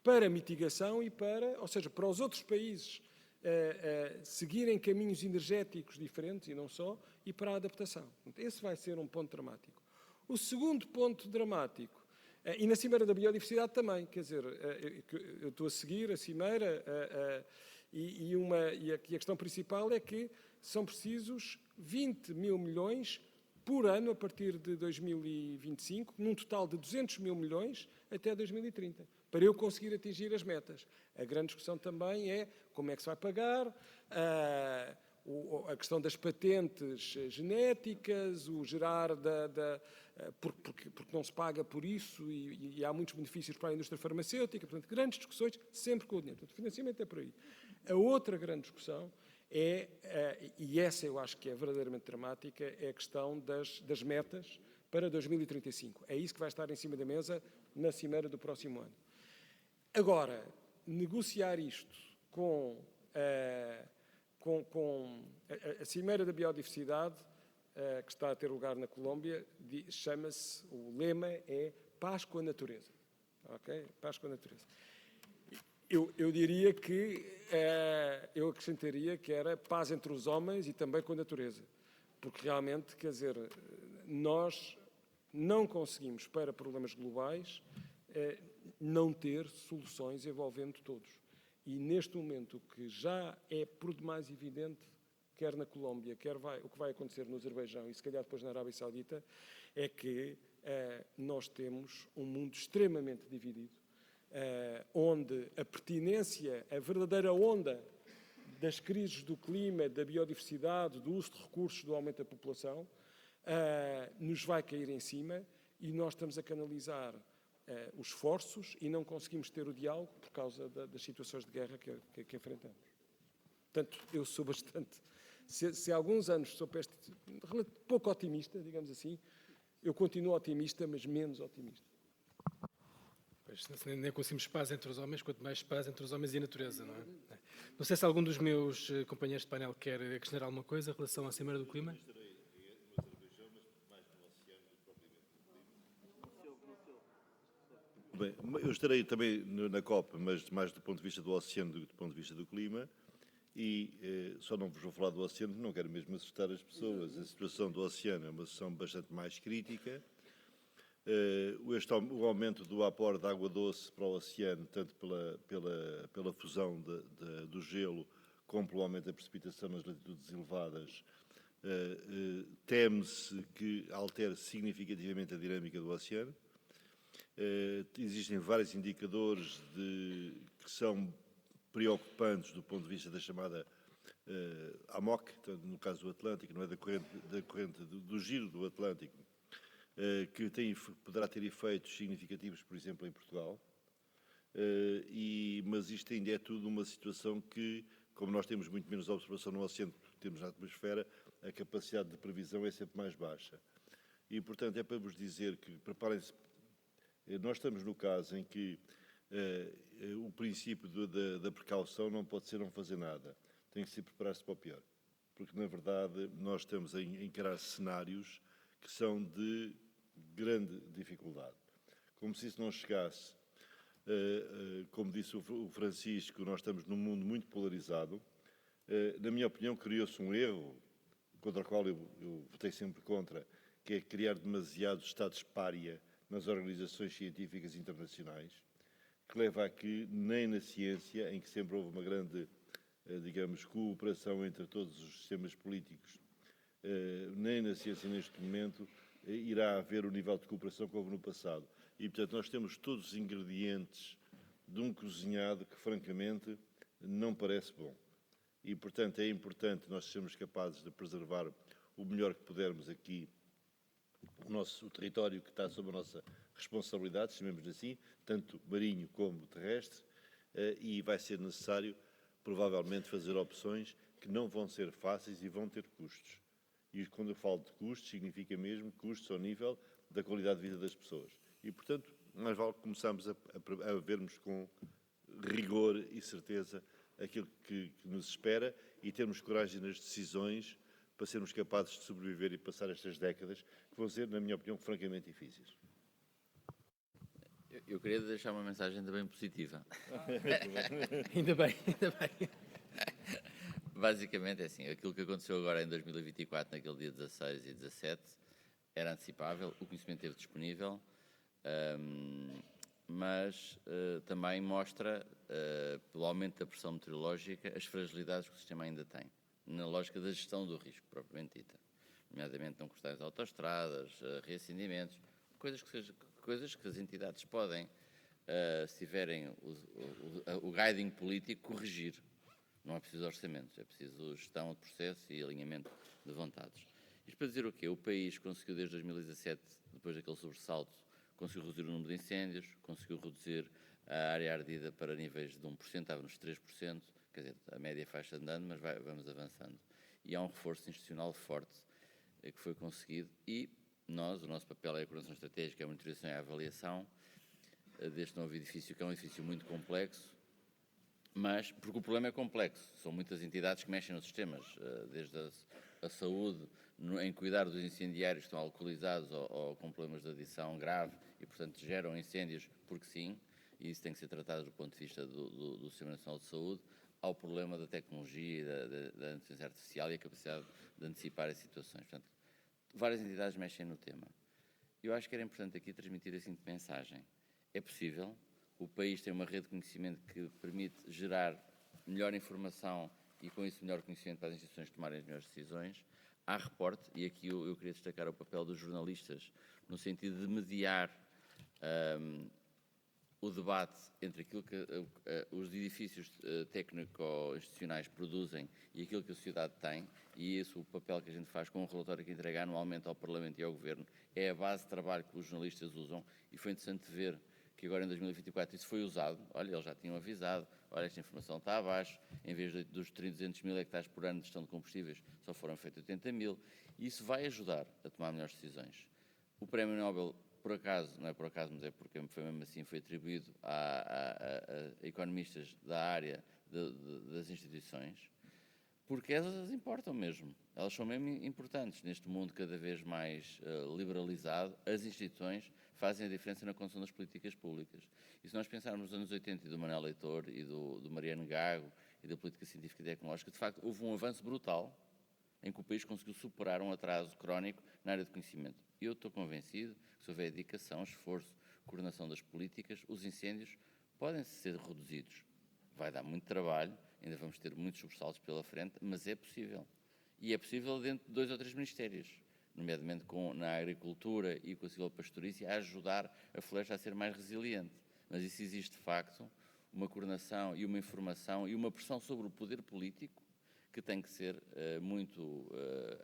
para mitigação e ou seja, para os outros países seguirem caminhos energéticos diferentes e não só, e para a adaptação. Esse vai ser um ponto dramático. O segundo ponto dramático, e na Cimeira da Biodiversidade também, quer dizer, eu estou a seguir a Cimeira e a questão principal é que são precisos 20 mil milhões por ano a partir de 2025, num total de 200 mil milhões até 2030, para eu conseguir atingir as metas. A grande discussão também é como é que se vai pagar, a questão das patentes genéticas, o gerar porque não se paga por isso e há muitos benefícios para a indústria farmacêutica. Portanto, grandes discussões sempre com o dinheiro. Portanto, o financiamento é por aí. A outra grande discussão e essa eu acho que é verdadeiramente dramática, é a questão das metas para 2035. É isso que vai estar em cima da mesa na Cimeira do próximo ano. Agora, negociar isto com a Cimeira da Biodiversidade, que está a ter lugar na Colômbia, chama-se, o lema é Paz com a Natureza. Ok? Paz com a Natureza. Eu diria que, eu acrescentaria que era paz entre os homens e também com a natureza. Porque realmente, quer dizer, nós não conseguimos, para problemas globais, não ter soluções envolvendo todos. E neste momento, o que já é por demais evidente, quer na Colômbia, quer o que vai acontecer no Azerbaijão e se calhar depois na Arábia Saudita, é que nós temos um mundo extremamente dividido, onde a pertinência, a verdadeira onda das crises do clima, da biodiversidade, do uso de recursos, do aumento da população, nos vai cair em cima e nós estamos a canalizar os esforços e não conseguimos ter o diálogo por causa das situações de guerra que enfrentamos. Portanto, eu sou bastante... Se há alguns anos sou pouco otimista, digamos assim, eu continuo otimista, mas menos otimista. Nem conseguimos paz entre os homens, quanto mais paz entre os homens e a natureza, não é? Não sei se algum dos meus companheiros de painel quer acrescentar alguma coisa em relação à Cimeira do Clima. Bem, eu estarei também na COP, mas mais do ponto de vista do oceano do que do ponto de vista do clima, e só não vos vou falar do oceano, não quero mesmo assustar as pessoas. A situação do oceano é uma situação bastante mais crítica. O aumento do aporte de água doce para o oceano, tanto pela fusão do gelo, como pelo aumento da precipitação nas latitudes elevadas, teme-se que altere significativamente a dinâmica do oceano. Existem vários indicadores que são preocupantes do ponto de vista da chamada AMOC, no caso do Atlântico, não é, da corrente do giro do Atlântico, que poderá ter efeitos significativos, por exemplo, em Portugal, mas isto ainda é tudo uma situação que, como nós temos muito menos observação no oceano do que temos na atmosfera, a capacidade de previsão é sempre mais baixa. E, portanto, é para vos dizer que preparem-se. Nós estamos no caso em que o princípio da precaução não pode ser não fazer nada. Tem que ser preparar-se para o pior. Porque, na verdade, nós estamos a encarar cenários que são de grande dificuldade. Como se isso não chegasse, como disse o Francisco, nós estamos num mundo muito polarizado. Na minha opinião, criou-se um erro, contra o qual eu votei sempre contra, que é criar demasiados estados pária nas organizações científicas internacionais, que leva a que nem na ciência, em que sempre houve uma grande, digamos, cooperação entre todos os sistemas políticos, nem na ciência neste momento irá haver o nível de cooperação que houve no passado. E, portanto, nós temos todos os ingredientes de um cozinhado que, francamente, não parece bom. E, portanto, é importante nós sermos capazes de preservar o melhor que pudermos aqui o território que está sob a nossa responsabilidade, chamemos assim, tanto marinho como terrestre, e vai ser necessário, provavelmente, fazer opções que não vão ser fáceis e vão ter custos. E quando eu falo de custos, significa mesmo custos ao nível da qualidade de vida das pessoas. E, portanto, mais vale começarmos a vermos com rigor e certeza aquilo que nos espera e termos coragem nas decisões para sermos capazes de sobreviver e passar estas décadas, que vão ser, na minha opinião, francamente difíceis. Eu queria deixar uma mensagem ainda bem positiva. Ainda bem, ainda bem. Basicamente é assim, aquilo que aconteceu agora em 2024, naquele dia 16 e 17, era antecipável, o conhecimento esteve disponível, mas também mostra, pelo aumento da pressão meteorológica, as fragilidades que o sistema ainda tem, na lógica da gestão do risco, propriamente dita. Nomeadamente não cortar as autoestradas, reacendimentos, coisas que as entidades podem, se tiverem o guiding político, corrigir. Não é preciso orçamentos, é preciso gestão de processo e alinhamento de vontades. Isto para dizer o quê? O país conseguiu desde 2017, depois daquele sobressalto, conseguiu reduzir o número de incêndios, conseguiu reduzir a área ardida para níveis de 1%, estava nos 3%, quer dizer, a média faixa andando, mas vamos avançando. E há um reforço institucional forte que foi conseguido e nós, o nosso papel é a coordenação estratégica, a monitorização e a avaliação deste novo edifício, que é um edifício muito complexo, mas, porque o problema é complexo, são muitas entidades que mexem nos sistemas, desde a saúde, em cuidar dos incendiários que estão alcoolizados ou com problemas de adição grave e, portanto, geram incêndios porque sim, e isso tem que ser tratado do ponto de vista do Sistema Nacional de Saúde, ao problema da tecnologia e da inteligência artificial e a capacidade de antecipar as situações. Portanto, várias entidades mexem no tema. Eu acho que era importante aqui transmitir a seguinte mensagem. É possível, o país tem uma rede de conhecimento que permite gerar melhor informação e, com isso, melhor conhecimento para as instituições tomarem as melhores decisões. Há reporte, e aqui eu queria destacar o papel dos jornalistas, no sentido de mediar o debate entre aquilo que os edifícios técnico-institucionais produzem e aquilo que a sociedade tem, e esse o papel que a gente faz com o relatório que entrega anualmente ao Parlamento e ao Governo, é a base de trabalho que os jornalistas usam, e foi interessante ver que agora em 2024 isso foi usado. Olha, eles já tinham avisado, olha, esta informação está abaixo, em vez dos 200 mil hectares por ano de gestão de combustíveis, só foram feitos 80 mil, e isso vai ajudar a tomar melhores decisões. O Prémio Nobel, por acaso, não é por acaso, mas é porque foi mesmo assim, foi atribuído a economistas da área das instituições, porque elas importam mesmo, elas são mesmo importantes. Neste mundo cada vez mais liberalizado, as instituições fazem a diferença na condução das políticas públicas. E se nós pensarmos nos anos 80 e do Manuel Leitor e do Mariano Gago e da política científica e tecnológica, de facto houve um avanço brutal em que o país conseguiu superar um atraso crónico na área de conhecimento. Eu estou convencido que se houver dedicação, esforço, coordenação das políticas, os incêndios podem ser reduzidos. Vai dar muito trabalho, ainda vamos ter muitos sobressaltos pela frente, mas é possível. E é possível dentro de 2 ou 3 ministérios, nomeadamente na agricultura e com a silvopastorícia, a ajudar a floresta a ser mais resiliente. Mas isso existe, de facto, uma coordenação e uma informação e uma pressão sobre o poder político que tem que ser muito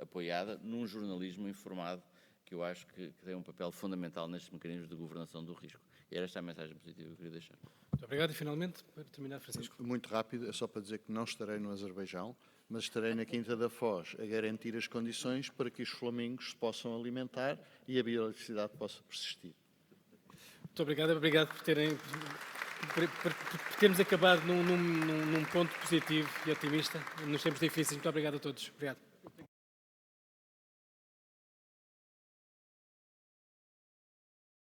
apoiada num jornalismo informado, que eu acho que tem um papel fundamental nestes mecanismos de governação do risco. E era esta a mensagem positiva que eu queria deixar. Muito obrigado e, finalmente, para terminar, Francisco. Muito rápido, é só para dizer que não estarei no Azerbaijão, mas estarei na Quinta da Foz a garantir as condições para que os flamingos se possam alimentar e a biodiversidade possa persistir. Muito obrigado por termos acabado num ponto positivo e otimista nos tempos difíceis. Muito obrigado a todos. Obrigado.